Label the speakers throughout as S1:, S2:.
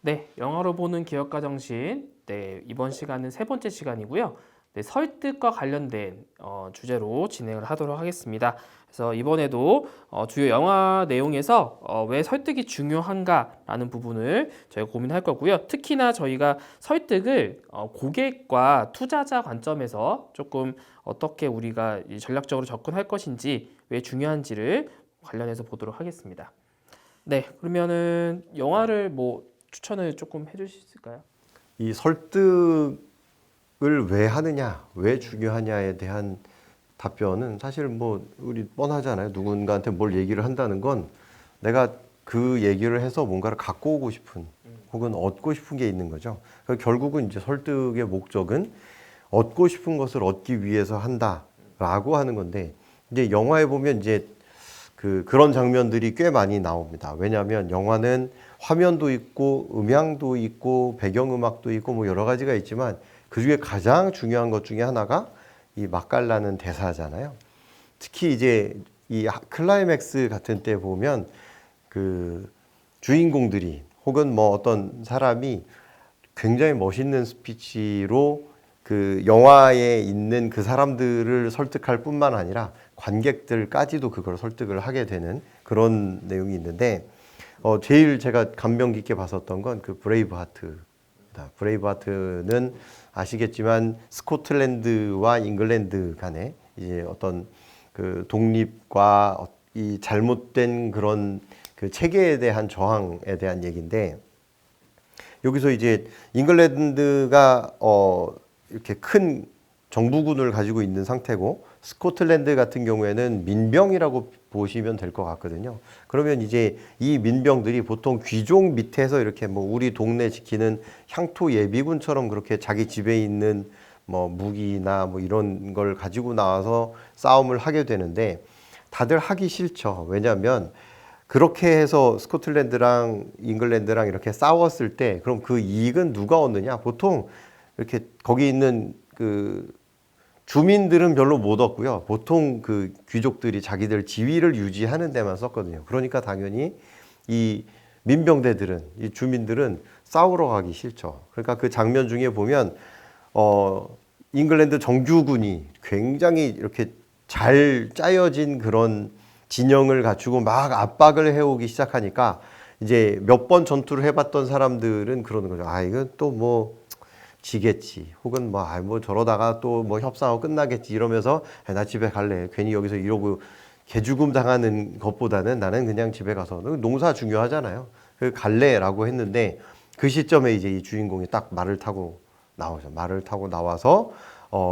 S1: 네, 영화로 보는 기억과 정신. 네, 이번 시간은 세 번째 시간이고요. 네, 설득과 관련된 주제로 진행을 하도록 하겠습니다. 그래서 이번에도 주요 영화 내용에서 왜 설득이 중요한가라는 부분을 저희가 고민할 거고요. 특히나 저희가 설득을 고객과 투자자 관점에서 조금 어떻게 우리가 이 전략적으로 접근할 것인지, 왜 중요한지를 관련해서 보도록 하겠습니다. 네, 그러면은 영화를 뭐 추천을 조금 해줄 수 있을까요?
S2: 이 설득을 왜 하느냐, 왜 중요하냐에 대한 답변은 사실 뭐 우리 뻔하잖아요. 누군가한테 뭘 얘기를 한다는 건 내가 그 얘기를 해서 뭔가를 갖고 오고 싶은 혹은 얻고 싶은 게 있는 거죠. 결국은 이제 설득의 목적은 얻고 싶은 것을 얻기 위해서 한다라고 하는 건데, 이제 영화에 보면 이제 그런 장면들이 꽤 많이 나옵니다. 왜냐하면 영화는 화면도 있고 음향도 있고 배경음악도 있고 뭐 여러 가지가 있지만, 그 중에 가장 중요한 것 중에 하나가 이 맛깔나는 대사잖아요. 특히 이제 이 클라이맥스 같은 때 보면 그 주인공들이 혹은 뭐 어떤 사람이 굉장히 멋있는 스피치로 그 영화에 있는 그 사람들을 설득할 뿐만 아니라 관객들까지도 그걸 설득을 하게 되는 그런 내용이 있는데, 제일 제가 감명 깊게 봤었던 건 그 브레이브 하트입니다. 브레이브 하트는 아시겠지만 스코틀랜드와 잉글랜드 간에 이제 어떤 그 독립과 이 잘못된 그런 그 체계에 대한 저항에 대한 얘기인데, 여기서 이제 잉글랜드가 이렇게 큰 정부군을 가지고 있는 상태고, 스코틀랜드 같은 경우에는 민병이라고 보시면 될 것 같거든요. 그러면 이제 이 민병들이 보통 귀족 밑에서 이렇게 뭐 우리 동네 지키는 향토 예비군처럼 그렇게 자기 집에 있는 뭐 무기나 뭐 이런 걸 가지고 나와서 싸움을 하게 되는데, 다들 하기 싫죠. 왜냐하면 그렇게 해서 스코틀랜드랑 잉글랜드랑 이렇게 싸웠을 때 그럼 그 이익은 누가 얻느냐? 보통 이렇게 거기 있는 그 주민들은 별로 못 얻고요. 보통 그 귀족들이 자기들 지위를 유지하는 데만 썼거든요. 그러니까 당연히 이 민병대들은, 이 주민들은 싸우러 가기 싫죠. 그러니까 그 장면 중에 보면 잉글랜드 정규군이 굉장히 이렇게 잘 짜여진 그런 진영을 갖추고 막 압박을 해오기 시작하니까, 이제 몇 번 전투를 해봤던 사람들은 그러는 거죠. 아, 이건 또 뭐 지겠지. 혹은 뭐, 뭐 저러다가 또 뭐 협상하고 끝나겠지. 이러면서 나 집에 갈래. 괜히 여기서 이러고 개죽음 당하는 것보다는 나는 그냥 집에 가서, 농사 중요하잖아요. 그 갈래라고 했는데, 그 시점에 이제 이 주인공이 딱 말을 타고 나오죠. 말을 타고 나와서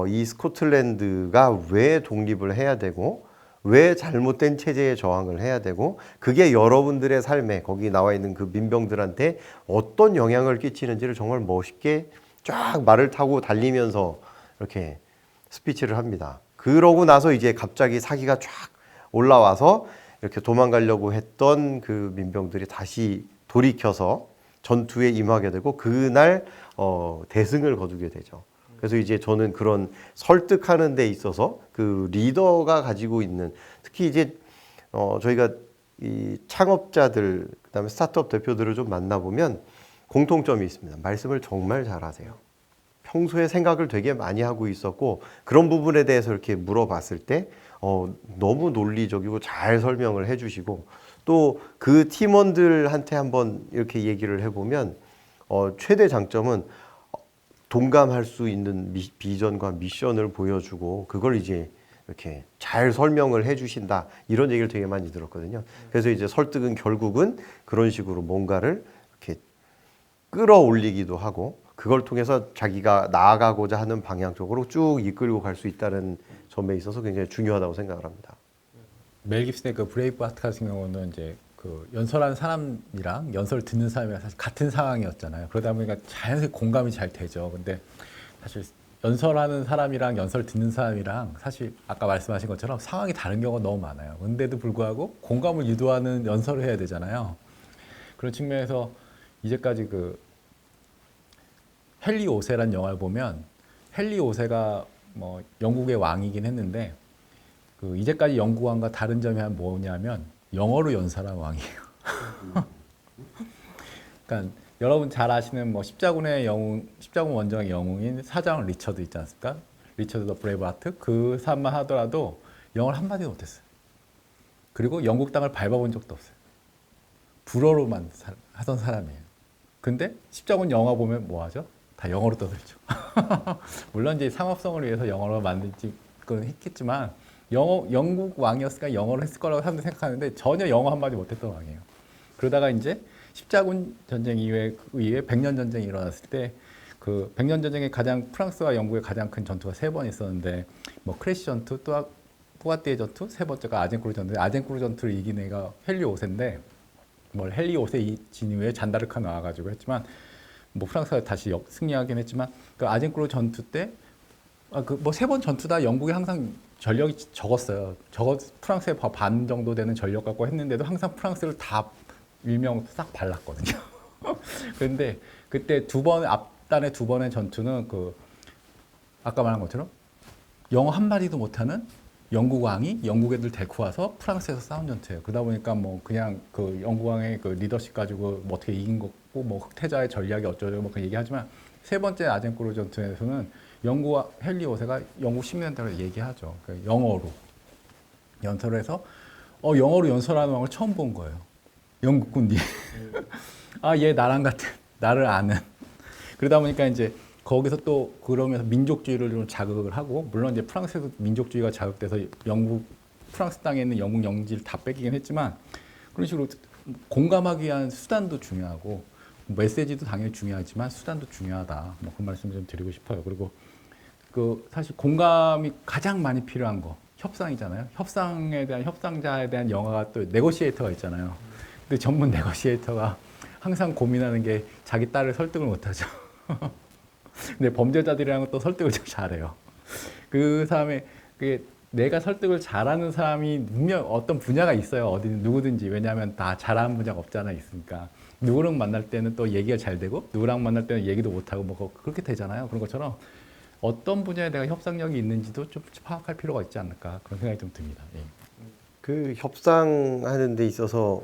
S2: 이 스코틀랜드가 왜 독립을 해야 되고 왜 잘못된 체제에 저항을 해야 되고 그게 여러분들의 삶에 거기 나와 있는 그 민병들한테 어떤 영향을 끼치는지를 정말 멋있게 쫙 말을 타고 달리면서 이렇게 스피치를 합니다. 그러고 나서 이제 갑자기 사기가 쫙 올라와서 이렇게 도망가려고 했던 그 민병들이 다시 돌이켜서 전투에 임하게 되고, 그날 대승을 거두게 되죠. 그래서 이제 저는 그런 설득하는 데 있어서 그 리더가 가지고 있는, 특히 이제 저희가 이 창업자들 그다음에 스타트업 대표들을 좀 만나보면 공통점이 있습니다. 말씀을 정말 잘하세요. 평소에 생각을 되게 많이 하고 있었고, 그런 부분에 대해서 이렇게 물어봤을 때 너무 논리적이고 잘 설명을 해주시고, 또 그 팀원들한테 한번 이렇게 얘기를 해보면 최대 장점은 동감할 수 있는 비전과 미션을 보여주고 그걸 이제 이렇게 잘 설명을 해주신다, 이런 얘기를 되게 많이 들었거든요. 그래서 이제 설득은 결국은 그런 식으로 뭔가를 이렇게 끌어올리기도 하고 그걸 통해서 자기가 나아가고자 하는 방향 쪽으로 쭉 이끌고 갈 수 있다는 점에 있어서 굉장히 중요하다고 생각을 합니다.
S3: 멜 깁슨의 그 브레이브 하트 같은 경우는 이제 그 연설하는 사람이랑 연설 듣는 사람이랑 사실 같은 상황이었잖아요. 그러다 보니까 자연스레 공감이 잘 되죠. 근데 사실 연설하는 사람이랑 연설 듣는 사람이랑 사실 아까 말씀하신 것처럼 상황이 다른 경우가 너무 많아요. 근데도 불구하고 공감을 유도하는 연설을 해야 되잖아요. 그런 측면에서 이제까지 그 헨리 오세란 영화를 보면, 헨리 오세가 뭐 영국의 왕이긴 했는데 그 이제까지 영국 왕과 다른 점이 뭐냐면 영어로 연설한 왕이에요. 그러니까 여러분 잘 아시는 뭐 십자군의 영웅, 십자군 원정의 영웅인 사장 리처드 있지 않습니까? 리처드 더 브레이브 하트 그 사람만 하더라도 영어를 한마디도 못했어요. 그리고 영국 땅을 밟아본 적도 없어요. 불어로만 하던 사람이에요. 근데 십자군 영화 보면 뭐 하죠? 다 영어로 떠들죠. 물론 이제 상업성을 위해서 영어로 만든지 그건 했겠지만 영국 왕이었으니까 영어로 했을 거라고 사람들이 생각하는데 전혀 영어 한마디 못했던 왕이에요. 그러다가 이제 십자군 전쟁 이후에 백년 전쟁이 일어났을 때 그 백년 전쟁에 가장 프랑스와 영국의 가장 큰 전투가 3번 있었는데 뭐 크레시 전투, 또 포가티에 전투, 세 번째가 아젠크루 전투. 아젠크루 전투를 이긴 애가 헨리 5세인데 뭘 헨리 5세 진 이후에 잔다르카 나와가지고 했지만 뭐 프랑스가 다시 승리하긴 했지만 그 아젠크루 전투 때 그 뭐 3번 전투 다 영국이 항상 전력이 적었어요. 프랑스의 반 정도 되는 전력 갖고 했는데도 항상 프랑스를 다 일명 싹 발랐거든요. 그런데 그때 앞단의 2번의 전투는 그 아까 말한 것처럼 영어 한 마디도 못하는 영국 왕이 영국 애들 데리고 와서 프랑스에서 싸운 전투예요. 그러다 보니까 뭐 그냥 그 영국 왕의 그 리더십 가지고 뭐 어떻게 이긴 거고 뭐 흑태자의 전략이 어쩌고 뭐 그 얘기하지만 3번째 아젠크루 전투에서는 영국 헨리 5세가 영국 식민대로 얘기하죠. 그 영어로 연설을 해서 영어로 연설하는 왕을 처음 본 거예요. 영국 군이. 아, 얘 나랑 같은 나를 아는. 그러다 보니까 이제 거기서 또 그러면서 민족주의를 좀 자극을 하고 물론 이제 프랑스에서 민족주의가 자극돼서 프랑스 땅에 있는 영국 영지를 다 뺏기긴 했지만 그런 식으로 공감하기 위한 수단도 중요하고 메시지도 당연히 중요하지만 수단도 중요하다. 뭐 그 말씀 좀 드리고 싶어요. 그리고 그 사실 공감이 가장 많이 필요한 거 협상이잖아요. 협상자에 대한 영화가 또 네고시에이터가 있잖아요. 근데 전문 네고시에이터가 항상 고민하는 게 자기 딸을 설득을 못하죠. 근데 범죄자들이랑은 또 설득을 좀 잘해요. 그 사람의 내가 설득을 잘하는 사람이 분명 어떤 분야가 있어요. 어디든 누구든지. 왜냐하면 다 잘하는 분야가 없잖아 있으니까. 누구랑 만날 때는 또 얘기가 잘 되고 누구랑 만날 때는 얘기도 못하고 뭐 그렇게 되잖아요. 그런 것처럼 어떤 분야에 내가 협상력이 있는지도 좀 파악할 필요가 있지 않을까 그런 생각이 좀 듭니다. 예.
S2: 그 협상하는 데 있어서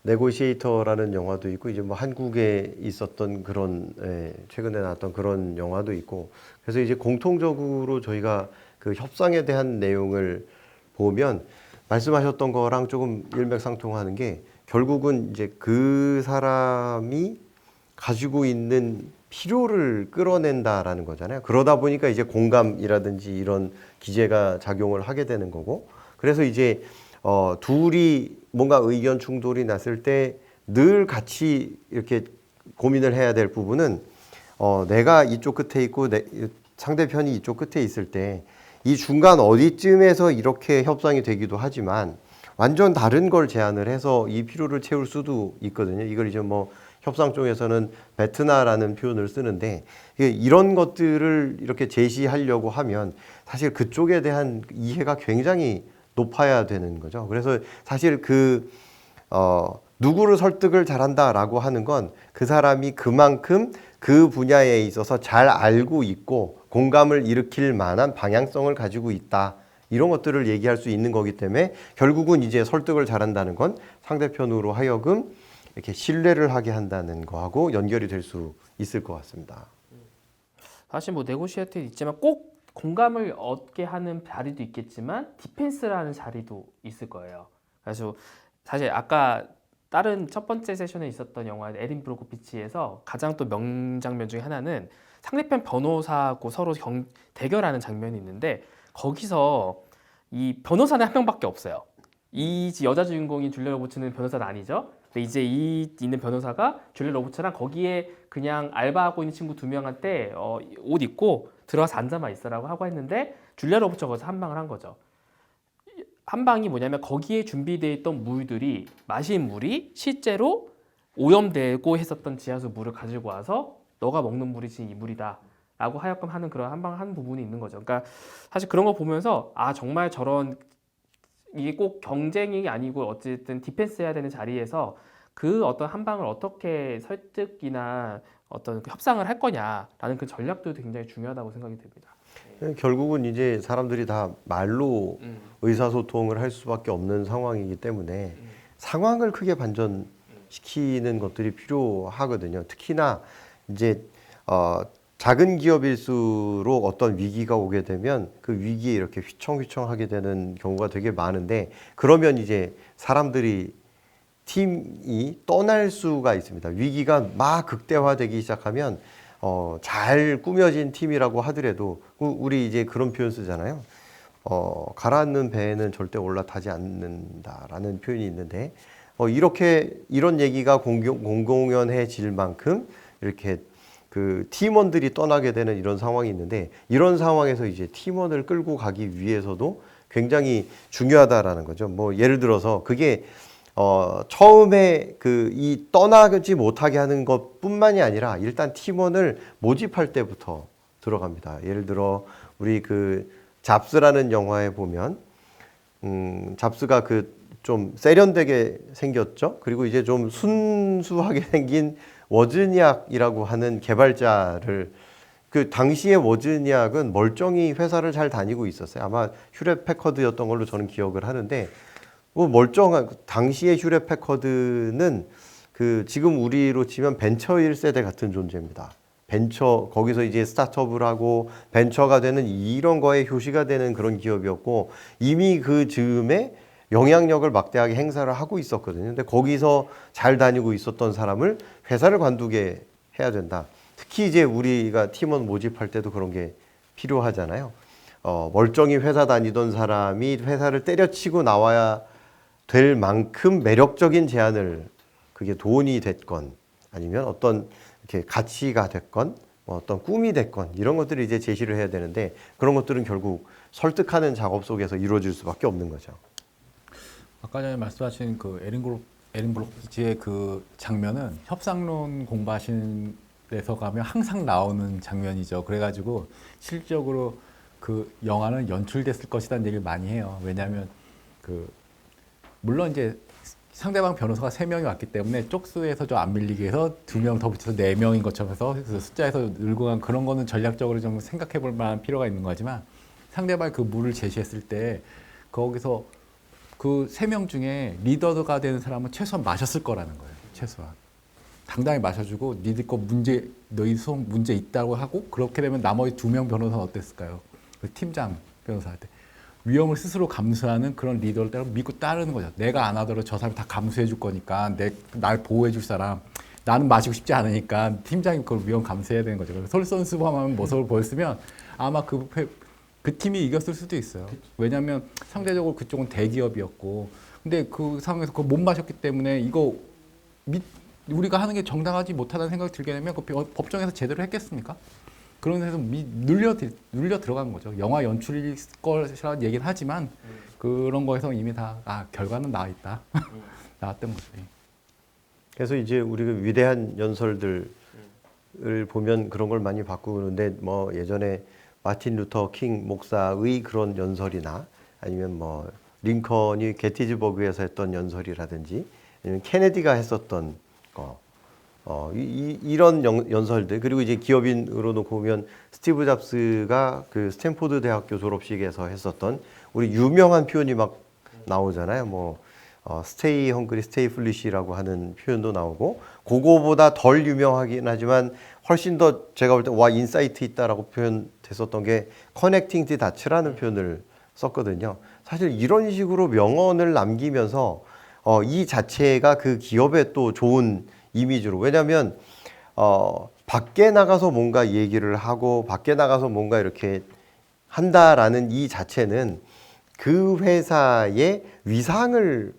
S2: 네고시에이터라는 영화도 있고 이제 뭐 한국에 있었던 그런 최근에 나왔던 그런 영화도 있고 그래서 이제 공통적으로 저희가 그 협상에 대한 내용을 보면 말씀하셨던 거랑 조금 일맥상통하는 게 결국은 이제 그 사람이 가지고 있는 필요를 끌어낸다라는 거잖아요. 그러다 보니까 이제 공감이라든지 이런 기제가 작용을 하게 되는 거고 그래서 이제 둘이 뭔가 의견 충돌이 났을 때 늘 같이 이렇게 고민을 해야 될 부분은 내가 이쪽 끝에 있고 상대편이 이쪽 끝에 있을 때 이 중간 어디쯤에서 이렇게 협상이 되기도 하지만 완전 다른 걸 제안을 해서 이 필요를 채울 수도 있거든요. 이걸 이제 뭐 협상 쪽에서는 베트나라는 표현을 쓰는데 이런 것들을 이렇게 제시하려고 하면 사실 그쪽에 대한 이해가 굉장히 높아야 되는 거죠. 그래서 사실 누구를 설득을 잘한다라고 하는 건 그 사람이 그만큼 그 분야에 있어서 잘 알고 있고 공감을 일으킬 만한 방향성을 가지고 있다. 이런 것들을 얘기할 수 있는 거기 때문에 결국은 이제 설득을 잘한다는 건 상대편으로 하여금 이렇게 신뢰를 하게 한다는 거하고 연결이 될 수 있을 것 같습니다.
S1: 사실 뭐 네고시에이트 있지만 꼭 공감을 얻게 하는 자리도 있겠지만 디펜스라는 자리도 있을 거예요. 그래서 사실 아까 다른 첫 번째 세션에 있었던 영화 에린 브로코비치에서 가장 또 명장면 중에 하나는 상대편 변호사하고 서로 대결하는 장면이 있는데 거기서 이 변호사는 한 명밖에 없어요. 이 여자 주인공인 줄리아 로버츠는 변호사는 아니죠. 근데 이제 이 있는 변호사가 줄리아 로버츠랑 거기에 그냥 알바하고 있는 친구 2명한테 옷 입고 들어가서 앉아만 있으라고 하고 했는데 줄리아 로버츠가 거기서 한 방을 한 거죠. 한 방이 뭐냐면 거기에 준비되어 있던 물들이 마신 물이 실제로 오염되고 했었던 지하수 물을 가지고 와서 너가 먹는 물이 지금 이 물이다 라고 하여금 하는 그런 한 방 한 부분이 있는 거죠. 그러니까 사실 그런 거 보면서 정말 저런 이게 꼭 경쟁이 아니고 어쨌든 디펜스 해야 되는 자리에서 그 어떤 한 방을 어떻게 설득이나 어떤 협상을 할 거냐라는 그 전략도 굉장히 중요하다고 생각이 듭니다.
S2: 결국은 이제 사람들이 다 말로 의사소통을 할 수밖에 없는 상황이기 때문에 상황을 크게 반전시키는 시키는 것들이 필요하거든요. 특히나 이제 작은 기업일수록 어떤 위기가 오게 되면 그 위기에 이렇게 휘청휘청하게 되는 경우가 되게 많은데, 그러면 이제 사람들이 팀이 떠날 수가 있습니다. 위기가 막 극대화되기 시작하면 잘 꾸며진 팀이라고 하더라도 우리 이제 그런 표현 쓰잖아요. 가라앉는 배에는 절대 올라타지 않는다라는 표현이 있는데, 이런 얘기가 공공연해질 만큼 이렇게 그 팀원들이 떠나게 되는 이런 상황이 있는데, 이런 상황에서 이제 팀원을 끌고 가기 위해서도 굉장히 중요하다라는 거죠. 뭐 예를 들어서 그게 처음에 이 떠나지 못하게 하는 것뿐만이 아니라 일단 팀원을 모집할 때부터 들어갑니다. 예를 들어 우리 그 잡스라는 영화에 보면 잡스가 좀 세련되게 생겼죠. 그리고 이제 좀 순수하게 생긴 워즈니악이라고 하는 개발자를, 그 당시에 워즈니악은 멀쩡히 회사를 잘 다니고 있었어요. 아마 휴렛 패커드였던 걸로 저는 기억을 하는데, 멀쩡한 당시의 휴렛 패커드는 지금 우리로 치면 벤처 1세대 같은 존재입니다. 거기서 이제 스타트업을 하고 벤처가 되는 이런 거에 효시가 되는 그런 기업이었고, 이미 그 즈음에 영향력을 막대하게 행사를 하고 있었거든요. 근데 거기서 잘 다니고 있었던 사람을 회사를 관두게 해야 된다. 특히 이제 우리가 팀원 모집할 때도 그런 게 필요하잖아요. 멀쩡히 회사 다니던 사람이 회사를 때려치고 나와야 될 만큼 매력적인 제안을, 그게 돈이 됐건 아니면 어떤 이렇게 가치가 됐건 뭐 어떤 꿈이 됐건 이런 것들을 이제 제시를 해야 되는데, 그런 것들은 결국 설득하는 작업 속에서 이루어질 수밖에 없는 거죠.
S3: 아까 전에 말씀하신 그 에린 브로키지의 그 장면은 협상론 공부하신 데서 가면 항상 나오는 장면이죠. 그래가지고 실질적으로 그 영화는 연출됐을 것이라는 얘기를 많이 해요. 왜냐하면 물론 이제 상대방 변호사가 3명이 왔기 때문에 쪽수에서 좀 안 밀리게 해서 2명 더 붙여서 4명인 것처럼 해서 숫자에서 늘고 간 그런 거는 전략적으로 좀 생각해 볼 만한 필요가 있는 거지만, 상대방이 그 물을 제시했을 때 거기서 그 3명 중에 리더가 되는 사람은 최소한 마셨을 거라는 거예요. 최소한. 당당히 마셔주고 너희 소송 문제 있다고 하고, 그렇게 되면 나머지 2명 변호사는 어땠을까요? 그 팀장 변호사한테. 위험을 스스로 감수하는 그런 리더를 따라 믿고 따르는 거죠. 내가 안 하더라도 저 사람이 다 감수해 줄 거니까, 날 보호해 줄 사람, 나는 마시고 싶지 않으니까 팀장이 그걸 위험 감수해야 되는 거죠. 솔선수범하는 모습을 보였으면 아마 그 팀이 이겼을 수도 있어요. 왜냐하면 상대적으로 그쪽은 대기업이었고, 근데 그 상황에서 그걸 못 마셨기 때문에 이거 우리가 하는 게 정당하지 못하다는 생각이 들게 되면 그 법정에서 제대로 했겠습니까? 그런 데서 눌려 들어간 거죠. 영화 연출일 것이라는 얘기는 하지만 그런 거에서 이미 결과는 나와 있다. 나왔던 거죠.
S2: 그래서 이제 우리가 위대한 연설들을 보면 그런 걸 많이 바꾸는데, 뭐 예전에 마틴 루터 킹 목사의 그런 연설이나 아니면 뭐 링컨이 게티즈버그에서 했던 연설이라든지 아니면 케네디가 했었던 거, 이런 연설들, 그리고 이제 기업인으로 놓고 보면 스티브 잡스가 그 스탠포드 대학교 졸업식에서 했었던 우리 유명한 표현이 막 나오잖아요. 뭐 스테이 헝그리 스테이 플리시라고 하는 표현도 나오고, 그거보다 덜 유명하긴 하지만 훨씬 더 제가 볼 때 와 인사이트 있다라고 표현됐었던 게 커넥팅 디 다츠라는 표현을 썼거든요. 사실 이런 식으로 명언을 남기면서 이 자체가 그 기업의 또 좋은 이미지로, 왜냐하면 밖에 나가서 뭔가 얘기를 하고 밖에 나가서 뭔가 이렇게 한다라는 이 자체는 그 회사의 위상을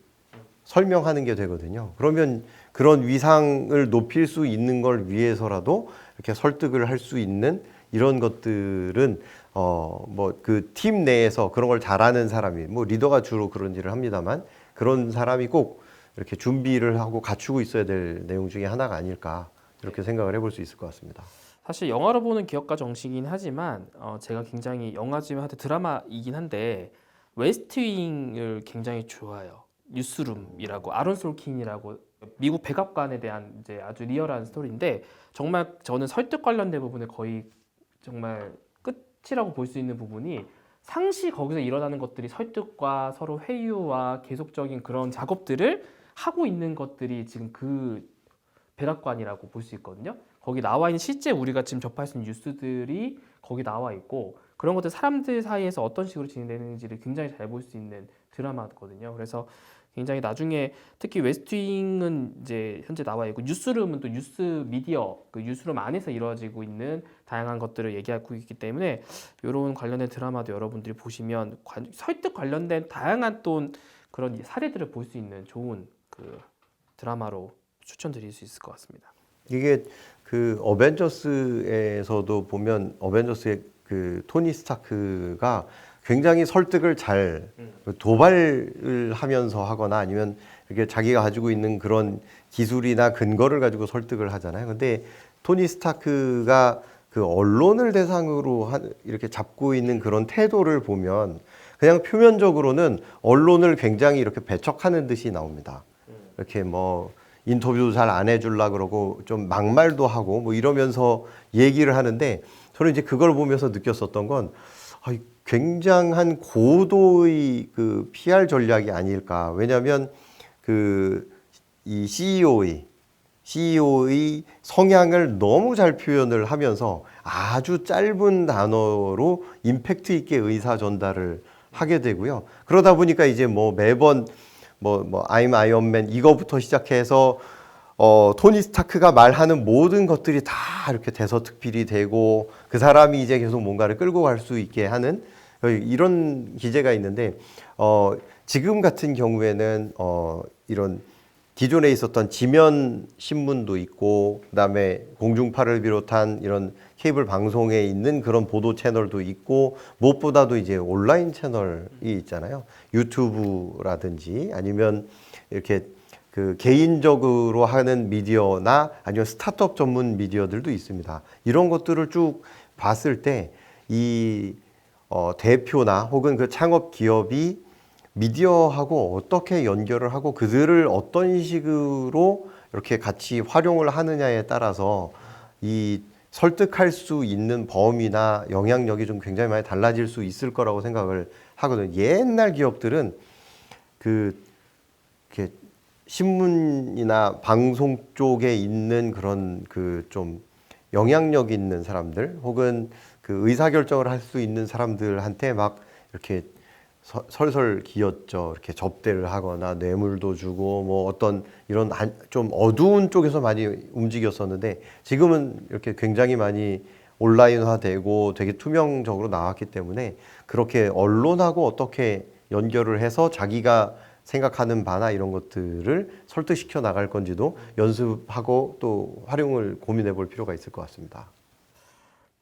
S2: 설명하는 게 되거든요. 그러면 그런 위상을 높일 수 있는 걸 위해서라도 이렇게 설득을 할 수 있는 이런 것들은 뭐 그 팀 내에서 그런 걸 잘하는 사람이, 뭐 리더가 주로 그런 일을 합니다만, 그런 사람이 꼭 이렇게 준비를 하고 갖추고 있어야 될 내용 중에 하나가 아닐까, 이렇게 생각을 해볼 수 있을 것 같습니다.
S1: 사실 영화로 보는 기업가 정신이긴 하지만 제가 굉장히 영화지만 하여튼 드라마이긴 한데 웨스트윙을 굉장히 좋아해요. 뉴스룸이라고 아론 솔킨이라고 미국 백악관에 대한 이제 아주 리얼한 스토리인데, 정말 저는 설득 관련된 부분에 거의 정말 끝이라고 볼 수 있는 부분이, 상시 거기서 일어나는 것들이 설득과 서로 회유와 계속적인 그런 작업들을 하고 있는 것들이 지금 그 백악관이라고 볼 수 있거든요. 거기 나와 있는 실제 우리가 지금 접할 수 있는 뉴스들이 거기 나와 있고 그런 것들 사람들 사이에서 어떤 식으로 진행되는지를 굉장히 잘 볼 수 있는 드라마거든요. 그래서 굉장히 나중에 특히 웨스트윙은 이제 현재 나와 있고 뉴스룸은 또 뉴스 미디어 그 뉴스룸 안에서 이루어지고 있는 다양한 것들을 얘기하고 있기 때문에 이런 관련된 드라마도 여러분들이 보시면 설득 관련된 다양한 또 그런 사례들을 볼 수 있는 좋은 그 드라마로 추천드릴 수 있을 것 같습니다.
S2: 이게 그 어벤져스에서도 보면 어벤져스의 그 토니 스타크가 굉장히 설득을 잘 도발을 하면서 하거나 아니면 이렇게 자기가 가지고 있는 그런 기술이나 근거를 가지고 설득을 하잖아요. 근데 토니 스타크가 그 언론을 대상으로 이렇게 잡고 있는 그런 태도를 보면 그냥 표면적으로는 언론을 굉장히 이렇게 배척하는 듯이 나옵니다. 이렇게 뭐 인터뷰도 잘 안 해주려 그러고 좀 막말도 하고 뭐 이러면서 얘기를 하는데 저는 이제 그걸 보면서 느꼈었던 건 굉장한 고도의 그 PR 전략이 아닐까. 왜냐하면 이 CEO의 성향을 너무 잘 표현을 하면서 아주 짧은 단어로 임팩트 있게 의사 전달을 하게 되고요. 그러다 보니까 이제 뭐 매번 I'm 아이언맨 이거부터 시작해서 토니 스타크가 말하는 모든 것들이 다 이렇게 대서특필이 되고 그 사람이 이제 계속 뭔가를 끌고 갈 수 있게 하는 이런 기제가 있는데 지금 같은 경우에는 이런 기존에 있었던 지면 신문도 있고 그다음에 공중파를 비롯한 이런 케이블 방송에 있는 그런 보도 채널도 있고 무엇보다도 이제 온라인 채널이 있잖아요. 유튜브라든지 아니면 이렇게 그 개인적으로 하는 미디어나 아니면 스타트업 전문 미디어들도 있습니다. 이런 것들을 쭉 봤을 때 이 대표나 혹은 그 창업 기업이 미디어하고 어떻게 연결을 하고 그들을 어떤 식으로 이렇게 같이 활용을 하느냐에 따라서 이 설득할 수 있는 범위나 영향력이 좀 굉장히 많이 달라질 수 있을 거라고 생각을 하거든요. 옛날 기업들은 이렇게 신문이나 방송 쪽에 있는 그런 그 좀 영향력 있는 사람들 혹은 그 의사결정을 할 수 있는 사람들한테 막 이렇게 설설 기었죠. 이렇게 접대를 하거나 뇌물도 주고 뭐 어떤 이런 좀 어두운 쪽에서 많이 움직였었는데 지금은 이렇게 굉장히 많이 온라인화되고 되게 투명적으로 나왔기 때문에 그렇게 언론하고 어떻게 연결을 해서 자기가 생각하는 바나 이런 것들을 설득시켜 나갈 건지도 연습하고 또 활용을 고민해 볼 필요가 있을 것 같습니다.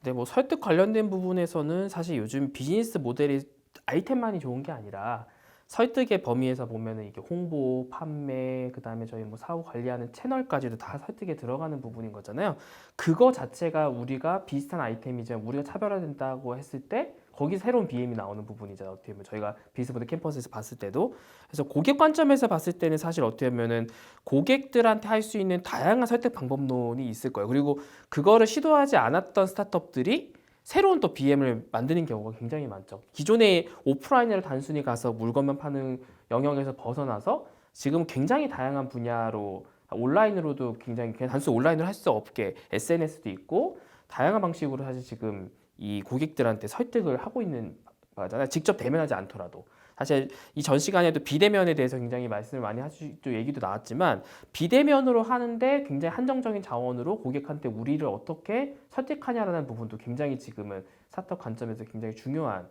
S1: 네, 뭐 설득 관련된 부분에서는 사실 요즘 비즈니스 모델이 아이템만이 좋은 게 아니라 설득의 범위에서 보면은 이게 홍보, 판매, 그다음에 저희 뭐 사후 관리하는 채널까지도 다 설득에 들어가는 부분인 거잖아요. 그거 자체가 우리가 비슷한 아이템이지만 우리가 차별화된다고 했을 때 거기 새로운 BM이 나오는 부분이잖아요. 어떻게 보면 저희가 비즈보드 캠퍼스에서 봤을 때도 그래서 고객 관점에서 봤을 때는 사실 어떻게 보면은 고객들한테 할 수 있는 다양한 설득 방법론이 있을 거예요. 그리고 그거를 시도하지 않았던 스타트업들이 새로운 또 BM을 만드는 경우가 굉장히 많죠. 기존의 오프라인을 단순히 가서 물건만 파는 영역에서 벗어나서 지금 굉장히 다양한 분야로 온라인으로도 굉장히 그냥 단순히 온라인으로 할 수 없게 SNS도 있고 다양한 방식으로 사실 지금 이 고객들한테 설득을 하고 있는 거잖아요. 직접 대면하지 않더라도. 사실 이 전 시간에도 비대면에 대해서 굉장히 말씀을 많이 하시고 얘기도 나왔지만 비대면으로 하는데 굉장히 한정적인 자원으로 고객한테 우리를 어떻게 설득하냐라는 부분도 굉장히 지금은 스타트업 관점에서 굉장히 중요한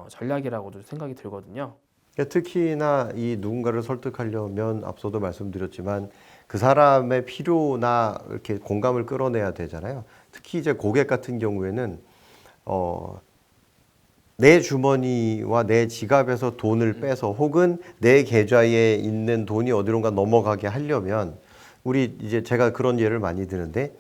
S1: 전략이라고도 생각이 들거든요.
S2: 특히나 이 누군가를 설득하려면 앞서도 말씀드렸지만 그 사람의 필요나 이렇게 공감을 끌어내야 되잖아요. 특히 이제 고객 같은 경우에는 내 주머니와 내 지갑에서 돈을 빼서 혹은 내 계좌에 있는 돈이 어디론가 넘어가게 하려면 우리 이제 제가 그런 예를 많이 드는데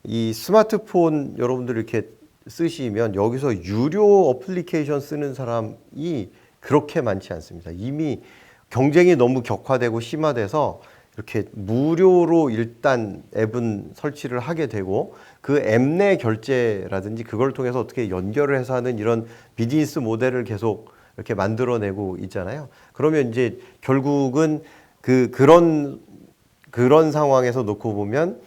S2: 이 스마트폰 여러분들 이렇게 쓰시면 여기서 유료 어플리케이션 쓰는 사람이 그렇게 많지 않습니다. 이미 경쟁이 너무 격화되고 심화돼서 이렇게 무료로 일단 앱은 설치를 하게 되고 그 앱 내 결제라든지 그걸 통해서 어떻게 연결을 해서 하는 이런 비즈니스 모델을 계속 이렇게 만들어내고 있잖아요. 그러면 이제 결국은 그런 상황에서 놓고 보면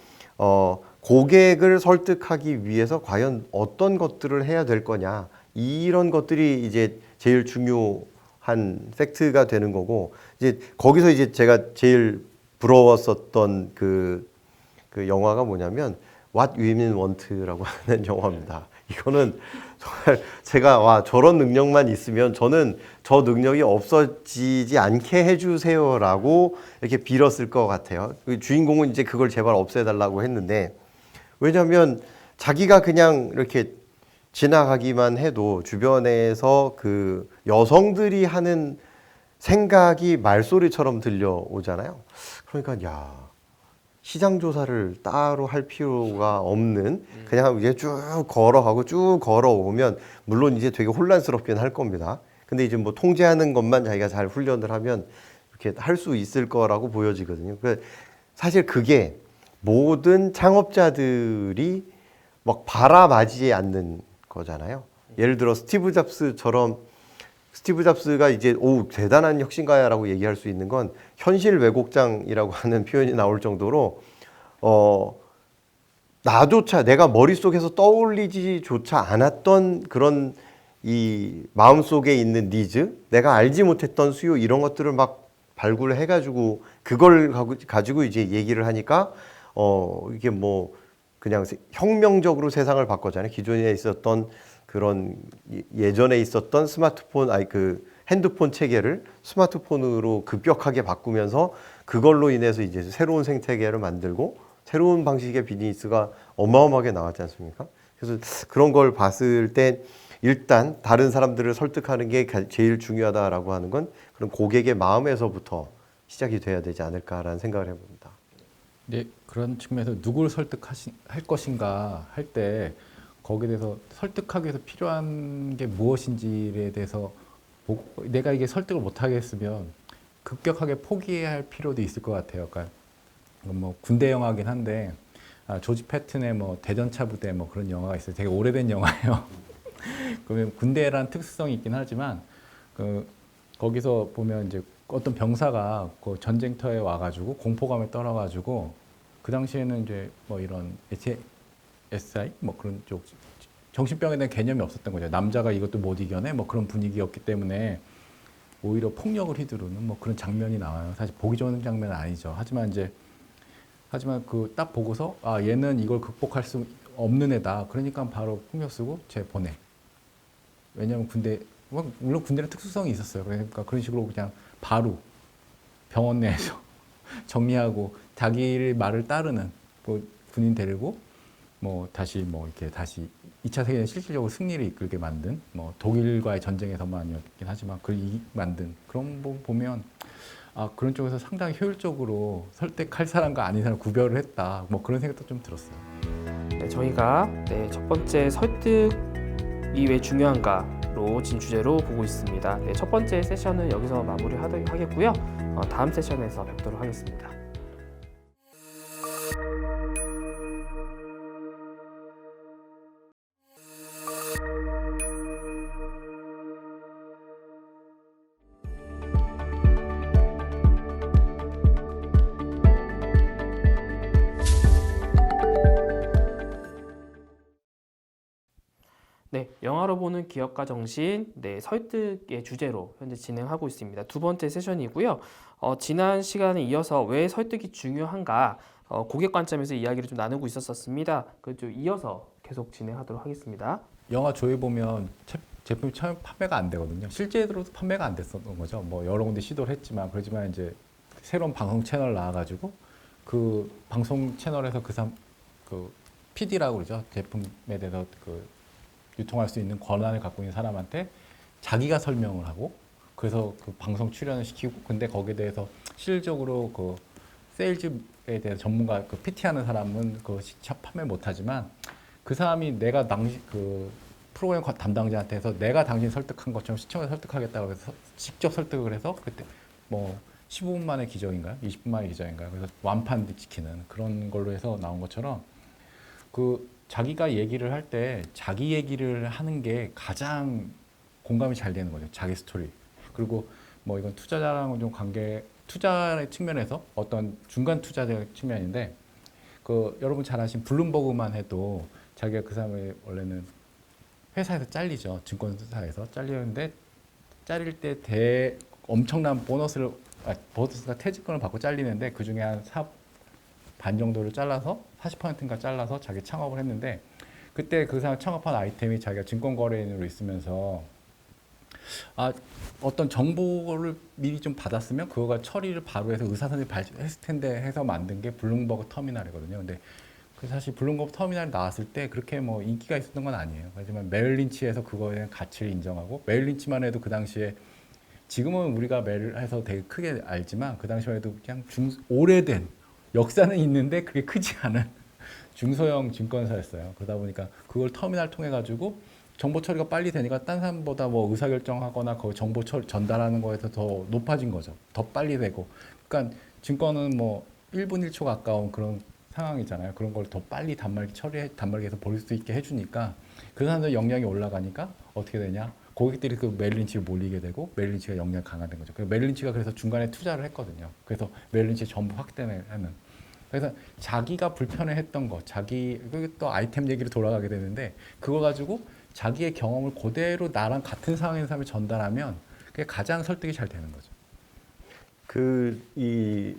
S2: 고객을 설득하기 위해서 과연 어떤 것들을 해야 될 거냐, 이런 것들이 이제 제일 중요한 팩트가 되는 거고, 이제 거기서 이제 제가 제일 부러웠었던 그 영화가 뭐냐면 What Women Want라고 하는 영화입니다. 이거는 정말 제가 와, 저런 능력만 있으면 저는 저 능력이 없어지지 않게 해주세요라고 이렇게 빌었을 것 같아요. 그 주인공은 이제 그걸 제발 없애달라고 했는데, 왜냐하면 자기가 그냥 이렇게 지나가기만 해도 주변에서 그 여성들이 하는 생각이 말소리처럼 들려오잖아요. 그러니까 야, 시장 조사를 따로 할 필요가 없는, 그냥 이제 쭉 걸어가고 쭉 걸어오면 물론 이제 되게 혼란스럽긴 할 겁니다. 근데 이제 뭐 통제하는 것만 자기가 잘 훈련을 하면 이렇게 할 수 있을 거라고 보여지거든요. 사실 그게 모든 창업자들이 막 바라맞지 않는 거잖아요. 예를 들어 스티브 잡스가 이제 오, 대단한 혁신가야라고 얘기할 수 있는 건 현실 왜곡장이라고 하는 표현이 나올 정도로 나조차 내가 머릿속에서 떠올리지조차 않았던 그런 이 마음속에 있는 니즈, 내가 알지 못했던 수요, 이런 것들을 막 발굴해 가지고 그걸 가지고 이제 얘기를 하니까 이게 뭐 그냥 혁명적으로 세상을 바꿨잖아요. 기존에 있었던 그런 예전에 있었던 스마트폰, 핸드폰 체계를 스마트폰으로 급격하게 바꾸면서 그걸로 인해서 이제 새로운 생태계를 만들고 새로운 방식의 비즈니스가 어마어마하게 나왔지 않습니까? 그래서 그런 걸 봤을 때 일단 다른 사람들을 설득하는 게 제일 중요하다라고 하는 건 그런 고객의 마음에서부터 시작이 돼야 되지 않을까라는 생각을 해봅니다.
S3: 네, 그런 측면에서 누구를 할 것인가 할 때 거기에 대해서 설득하기 위해서 필요한 게 무엇인지에 대해서 내가 이게 설득을 못 하겠으면 급격하게 포기해야 할 필요도 있을 것 같아요. 그러니까 뭐 군대 영화긴 한데 조지 패튼의 뭐 대전차 부대 뭐 그런 영화가 있어요. 되게 오래된 영화예요. 그러면 군대란 특수성이 있긴 하지만 거기서 보면 이제 어떤 병사가 그 전쟁터에 와가지고 공포감에 떨어가지고 그 당시에는 이제 뭐 이런 SI 뭐 그런 쪽 정신병에 대한 개념이 없었던 거죠. 남자가 이것도 못 이겨내 뭐 그런 분위기였기 때문에 오히려 폭력을 휘두르는 뭐 그런 장면이 나와요. 사실 보기 좋은 장면은 아니죠. 하지만 그 딱 보고서 아, 얘는 이걸 극복할 수 없는 애다. 그러니까 바로 폭력 쓰고 쟤 보내. 왜냐하면 물론 군대는 특수성이 있었어요. 그러니까 그런 식으로 그냥 바로 병원 내에서 정리하고 자기 말을 따르는 뭐 군인 데리고 뭐 다시 이렇게 다시 2차 세계대전 실질적으로 승리를 이끌게 만든 뭐 독일과의 전쟁에서만이었긴 하지만 그걸 만든 그런 거 보면 아, 그런 쪽에서 상당히 효율적으로 설득할 사람과 아닌 사람 구별을 했다. 뭐 그런 생각도 좀 들었어요.
S1: 네, 저희가 첫 번째 설득이 왜 중요한가로 진 주제로 보고 있습니다. 첫 번째 세션은 여기서 마무리하겠고요. 다음 세션에서 뵙도록 하겠습니다. 네, 영화로 보는 기업가 정신, 설득의 주제로 현재 진행하고 있습니다. 두 번째 세션이고요. 지난 시간에 이어서 왜 설득이 중요한가, 고객 관점에서 이야기를 좀 나누고 있었습니다. 좀 이어서 계속 진행하도록 하겠습니다.
S3: 영화 조회 보면 제품이 처음 판매가 안 되거든요. 실제로도 판매가 안 됐었던 거죠. 뭐 여러 군데 시도를 했지만 그렇지만 이제 새로운 방송 채널 나와가지고 그 방송 채널에서 그 PD라고 그러죠. 제품에 대해서 유통할 수 있는 권한을 갖고 있는 사람한테 자기가 설명을 하고 그래서 그 방송 출연을 시키고 근데 거기에 대해서 실질적으로 그 세일즈에 대해서 전문가 PT하는 사람은 그 판매 못하지만 그 사람이 내가 당시 그 프로그램 담당자한테서 내가 당신 설득한 것처럼 시청자 설득하겠다고 해서 직접 설득을 해서 그때 뭐 15분 만에 기적인가요? 20분 만에 기적인가요? 그래서 완판 지키는 그런 걸로 해서 나온 것처럼 자기가 얘기를 할 때 자기 얘기를 하는 게 가장 공감이 잘 되는 거죠. 자기 스토리. 그리고 뭐 이건 투자자랑은 좀 투자의 측면에서 어떤 중간 투자자 측면인데 그 여러분 잘 아신 블룸버그만 해도 자기가 그 사람이 원래는 회사에서 잘리죠. 증권사에서 잘리는데 잘릴 때 엄청난 보너스가 퇴직금을 받고 잘리는데 그 중에 한 4 반 정도를 잘라서 40%인가 잘라서 자기 창업을 했는데 그때 그 사람 창업한 아이템이 자기가 증권거래인으로 있으면서 어떤 정보를 미리 좀 받았으면 그거가 처리를 바로 해서 의사선이 발했을 텐데 해서 만든 게 블룸버그 터미널이거든요. 근데 그 사실 블룸버그 터미널이 나왔을 때 그렇게 뭐 인기가 있었던 건 아니에요. 하지만 메릴 린치에서 그거에 대한 가치를 인정하고 메릴 린치만 해도 그 당시에 지금은 우리가 메릴해서 되게 크게 알지만 그 당시만 해도 그냥 오래된 역사는 있는데 그게 크지 않은 중소형 증권사였어요. 그러다 보니까 그걸 터미널 통해 가지고 정보 처리가 빨리 되니까 딴 사람보다 뭐 의사결정하거나 그 정보 전달하는 거에서 더 높아진 거죠. 더 빨리 되고. 그러니까 증권은 뭐 1분 1초 가까운 그런 상황이잖아요. 그런 걸 더 빨리 단말기에서 볼 수 있게 해주니까 그 사람들 역량이 올라가니까 어떻게 되냐? 고객들이 그 메릴 린치를 몰리게 되고 메릴 린치가 역량이 강화된 거죠. 그래서 메릴 린치가 그래서 중간에 투자를 했거든요. 그래서 메릴 린치 전부 확대를 하는. 그래서 자기가 불편해했던 거, 또 아이템 얘기로 돌아가게 되는데 그거 가지고 자기의 경험을 그대로 나랑 같은 상황인 사람이 전달하면 그게 가장 설득이 잘 되는 거죠.
S2: 이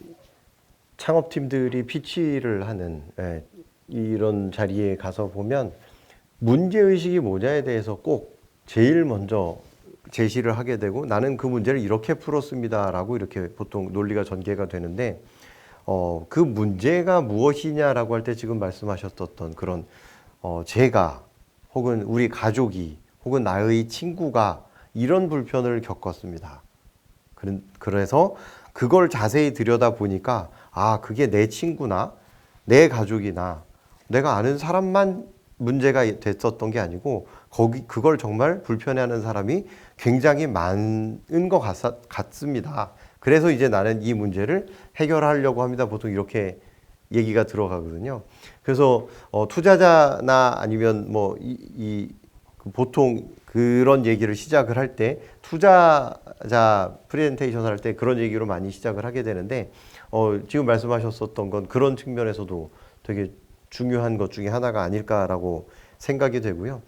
S2: 창업팀들이 피치를 하는 이런 자리에 가서 보면 문제의식이 뭐냐에 대해서 꼭 제일 먼저 제시를 하게 되고 나는 그 문제를 이렇게 풀었습니다라고 이렇게 보통 논리가 전개가 되는데 그 문제가 무엇이냐라고 할 때 지금 말씀하셨던 그런 제가 혹은 우리 가족이 혹은 나의 친구가 이런 불편을 겪었습니다. 그래서 그걸 자세히 들여다보니까 그게 내 친구나 내 가족이나 내가 아는 사람만 문제가 됐었던 게 아니고 그걸 정말 불편해하는 사람이 굉장히 많은 것 같습니다. 그래서 이제 나는 이 문제를 해결하려고 합니다. 보통 이렇게 얘기가 들어가거든요. 그래서 투자자나 아니면 뭐 보통 그런 얘기를 시작을 할 때 투자자 프레젠테이션을 할 때 그런 얘기로 많이 시작을 하게 되는데 지금 말씀하셨었던 건 그런 측면에서도 되게 중요한 것 중에 하나가 아닐까라고 생각이 되고요.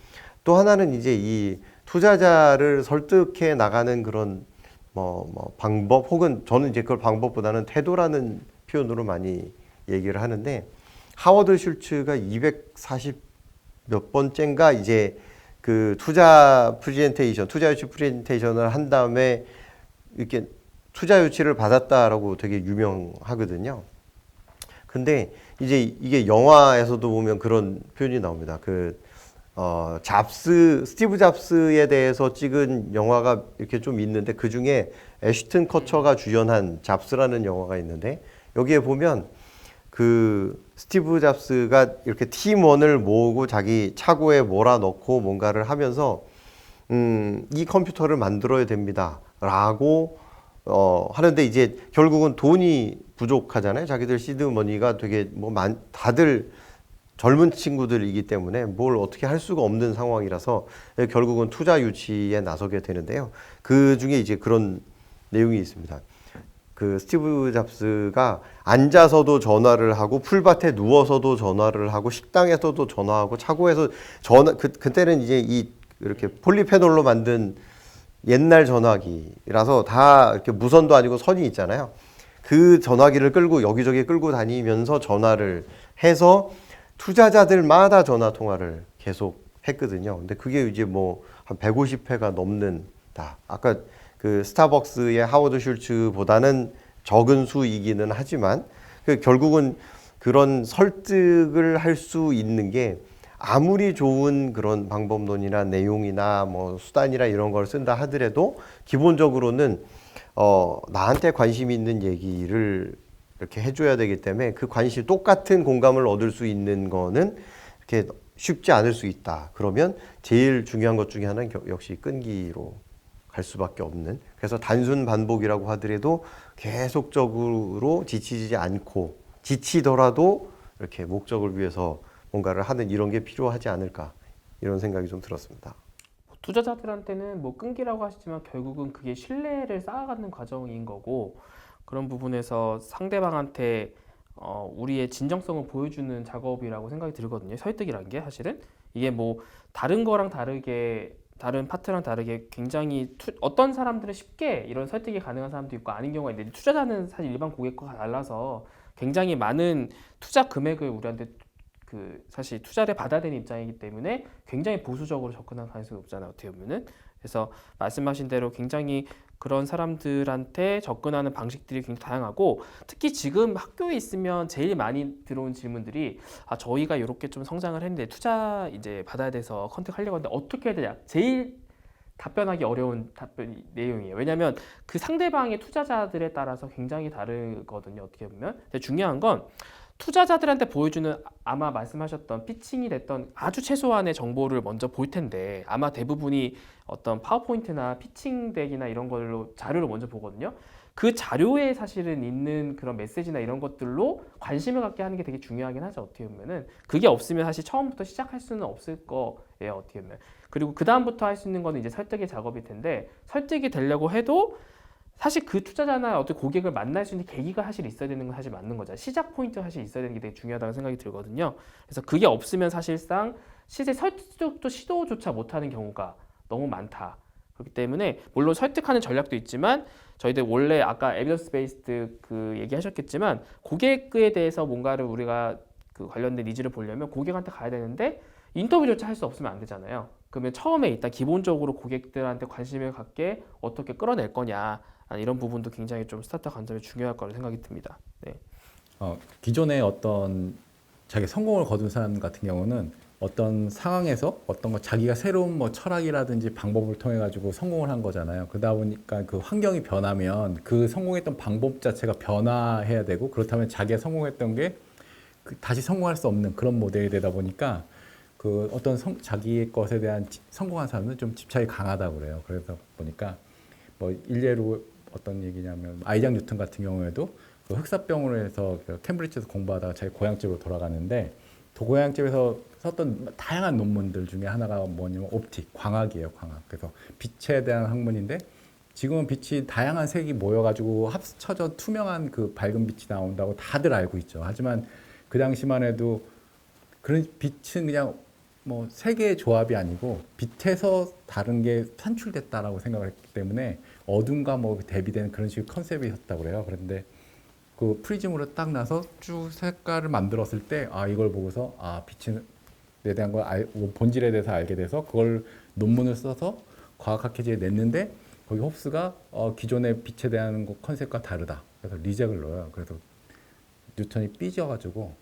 S2: 또 하나는 이제 이 투자자를 설득해 나가는 그런 방법 혹은 저는 이제 그걸 방법보다는 태도라는 표현으로 많이 얘기를 하는데 하워드 슐츠가 240 몇 번째인가 이제 그 투자 유치 프레젠테이션을 한 다음에 이렇게 투자 유치를 받았다라고 되게 유명하거든요. 근데 이제 이게 영화에서도 보면 그런 표현이 나옵니다. 스티브 잡스에 대해서 찍은 영화가 이렇게 좀 있는데 그 중에 애쉬튼 커처가 주연한 잡스라는 영화가 있는데 여기에 보면 그 스티브 잡스가 이렇게 팀원을 모으고 자기 차고에 몰아넣고 뭔가를 하면서 이 컴퓨터를 만들어야 됩니다. 라고 하는데 이제 결국은 돈이 부족하잖아요. 자기들 시드머니가 되게 다들 젊은 친구들이기 때문에 뭘 어떻게 할 수가 없는 상황이라서 결국은 투자 유치에 나서게 되는데요. 그 중에 이제 그런 내용이 있습니다. 그 스티브 잡스가 앉아서도 전화를 하고 풀밭에 누워서도 전화를 하고 식당에서도 전화하고 차고에서 그때는 이제 이렇게 폴리페놀로 만든 옛날 전화기라서 다 이렇게 무선도 아니고 선이 있잖아요. 그 전화기를 끌고 여기저기 끌고 다니면서 전화를 해서 투자자들마다 전화 통화를 계속 했거든요. 근데 그게 이제 한 150회가 넘는다. 아까 그 스타벅스의 하워드 슐츠보다는 적은 수이기는 하지만 결국은 그런 설득을 할 수 있는 게 아무리 좋은 그런 방법론이나 내용이나 수단이나 이런 걸 쓴다 하더라도 기본적으로는 나한테 관심 있는 얘기를 이렇게 해줘야 되기 때문에 그 똑같은 공감을 얻을 수 있는 거는 이렇게 쉽지 않을 수 있다. 그러면 제일 중요한 것 중에 하나는 역시 끈기로 갈 수밖에 없는. 그래서 단순 반복이라고 하더라도 계속적으로 지치지 않고 지치더라도 이렇게 목적을 위해서 뭔가를 하는 이런 게 필요하지 않을까 이런 생각이 좀 들었습니다.
S1: 투자자들한테는 끈기라고 하시지만 결국은 그게 신뢰를 쌓아가는 과정인 거고 그런 부분에서 상대방한테 우리의 진정성을 보여주는 작업이라고 생각이 들거든요. 설득이란 게 사실은 이게 뭐 다른 거랑 다르게 다른 파트랑 다르게 굉장히 어떤 사람들은 쉽게 이런 설득이 가능한 사람도 있고 아닌 경우가 있는데 투자자는 사실 일반 고객과 달라서 굉장히 많은 투자 금액을 우리한테 사실 투자를 받아야 되는 입장이기 때문에 굉장히 보수적으로 접근할 가능성이 높잖아요. 어떻게 보면은. 그래서 말씀하신 대로 굉장히 그런 사람들한테 접근하는 방식들이 굉장히 다양하고 특히 지금 학교에 있으면 제일 많이 들어온 질문들이 저희가 이렇게 좀 성장을 했는데 투자 이제 받아야 돼서 컨택하려고 하는데 어떻게 해야 되냐 제일 답변하기 어려운 답변 내용이에요. 왜냐하면 그 상대방의 투자자들에 따라서 굉장히 다르거든요. 어떻게 보면. 근데 중요한 건 투자자들한테 보여주는 아마 말씀하셨던 피칭이 됐던 아주 최소한의 정보를 먼저 볼 텐데 아마 대부분이 어떤 파워포인트나 피칭 덱이나 이런 걸로 자료를 먼저 보거든요. 그 자료에 사실은 있는 그런 메시지나 이런 것들로 관심을 갖게 하는 게 되게 중요하긴 하죠. 어떻게 보면은 그게 없으면 사실 처음부터 시작할 수는 없을 거예요. 어떻게 보면. 그리고 그 다음부터 할 수 있는 거는 이제 설득의 작업일 텐데 설득이 되려고 해도 사실 그 투자자나 어떤 고객을 만날 수 있는 계기가 사실 있어야 되는 건 사실 맞는 거죠. 시작 포인트가 사실 있어야 되는 게 되게 중요하다는 생각이 들거든요. 그래서 그게 없으면 사실상 실제 설득도 시도조차 못하는 경우가 너무 많다. 그렇기 때문에 물론 설득하는 전략도 있지만 저희들 원래 아까 에비던스 베이스드 그 얘기하셨겠지만 고객에 대해서 뭔가를 우리가 그 관련된 니즈를 보려면 고객한테 가야 되는데 인터뷰조차 할 수 없으면 안 되잖아요. 그러면 처음에 일단 기본적으로 고객들한테 관심을 갖게 어떻게 끌어낼 거냐 이런 부분도 굉장히 좀 스타트업 관점에 중요할 거라고 생각이 듭니다. 네.
S3: 기존에 어떤 자기 성공을 거둔 사람 같은 경우는 어떤 상황에서 어떤 거 자기가 새로운 뭐 철학이라든지 방법을 통해 가지고 성공을 한 거잖아요. 그러다 보니까 그 환경이 변하면 그 성공했던 방법 자체가 변화해야 되고 그렇다면 자기가 성공했던 게 다시 성공할 수 없는 그런 모델이 되다 보니까 그 어떤 자기의 것에 대한 성공한 사람은 좀 집착이 강하다고 그래요. 그래서 보니까 뭐 일례로 어떤 얘기냐면 아이작 뉴턴 같은 경우에도 그 흑사병으로 해서 그 캠브리지에서 공부하다가 자기 고향집으로 돌아가는데 고향집에서 썼던 다양한 논문들 중에 하나가 뭐냐면 옵틱, 광학이에요, 광학. 그래서 빛에 대한 학문인데 지금은 빛이 다양한 색이 모여가지고 합쳐져 투명한 그 밝은 빛이 나온다고 다들 알고 있죠. 하지만 그 당시만 해도 그런 빛은 그냥 뭐 세 개의 조합이 아니고 빛에서 다른 게 산출됐다라고 생각을 했기 때문에 어둠과 뭐 대비되는 그런 식의 컨셉이었다고 그래요. 그런데 그 프리즘으로 딱 나서 쭉 색깔을 만들었을 때 이걸 보고서 빛에 대한 걸 본질에 대해서 알게 돼서 그걸 논문을 써서 과학학회지에 냈는데 거기 홉스가 기존의 빛에 대한 컨셉과 다르다. 그래서 리젝을 넣어요. 그래서 뉴턴이 삐져가지고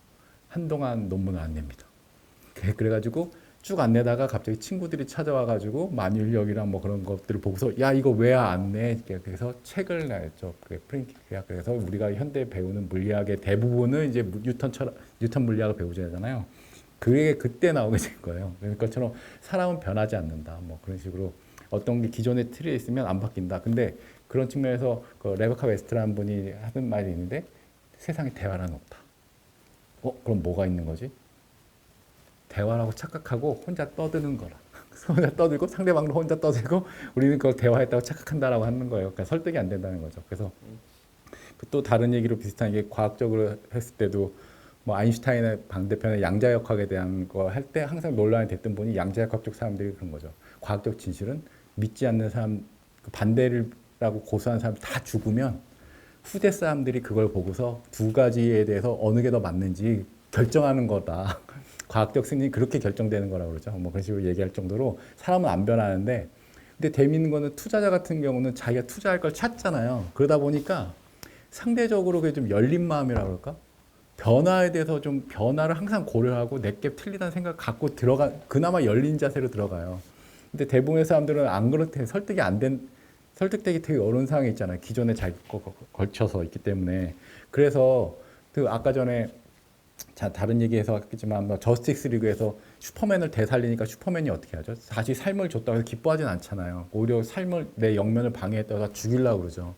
S3: 한동안 논문을 안 냅니다. 그래가지고 쭉 안 내다가 갑자기 친구들이 찾아와가지고 만유인력이랑 뭐 그런 것들을 보고서 야 이거 왜 안 내? 그래서 책을 냈죠. 프랭키가. 그래서 우리가 현대 배우는 물리학의 대부분은 이제 뉴턴 물리학을 배우잖아요. 그게 그때 나오게 된 거예요. 그러니까처럼 사람은 변하지 않는다. 뭐 그런 식으로 어떤 게 기존의 틀에 있으면 안 바뀐다. 근데 그런 측면에서 그 레베카 웨스트라는 분이 하는 말이 있는데 세상에 대화란 없다. 그럼 뭐가 있는 거지? 대화라고 착각하고 혼자 떠드는 거라. 혼자 떠들고 상대방도 혼자 떠들고 우리는 그걸 대화했다고 착각한다라고 하는 거예요. 그러니까 설득이 안 된다는 거죠. 그래서 또 다른 얘기로 비슷한 게 과학적으로 했을 때도 뭐 아인슈타인의 반대편의 양자역학에 대한 거 할 때 항상 논란이 됐던 분이 양자역학 쪽 사람들이 그런 거죠. 과학적 진실은 믿지 않는 사람, 반대라고 고수하는 사람 다 죽으면 후대 사람들이 그걸 보고서 두 가지에 대해서 어느 게 더 맞는지 결정하는 거다. 과학적 승리는 그렇게 결정되는 거라고 그러죠. 뭐 그런 식으로 얘기할 정도로 사람은 안 변하는데 근데 재미있는 거는 투자자 같은 경우는 자기가 투자할 걸 찾잖아요. 그러다 보니까 상대적으로 그게 좀 열린 마음이라고 그럴까? 변화에 대해서 좀 변화를 항상 고려하고 내게 틀리다는 생각을 갖고 그나마 열린 자세로 들어가요. 근데 대부분의 사람들은 안 그렇대. 설득되기 되게 어려운 상황이 있잖아요. 기존에 자기 거 걸쳐서 있기 때문에. 그래서 그 아까 전에 다른 얘기해서 했지만 저스티스 리그에서 슈퍼맨을 되살리니까 슈퍼맨이 어떻게 하죠? 다시 삶을 줬다고 해서 기뻐하진 않잖아요. 오히려 내 영면을 방해했다가 죽이려고 그러죠.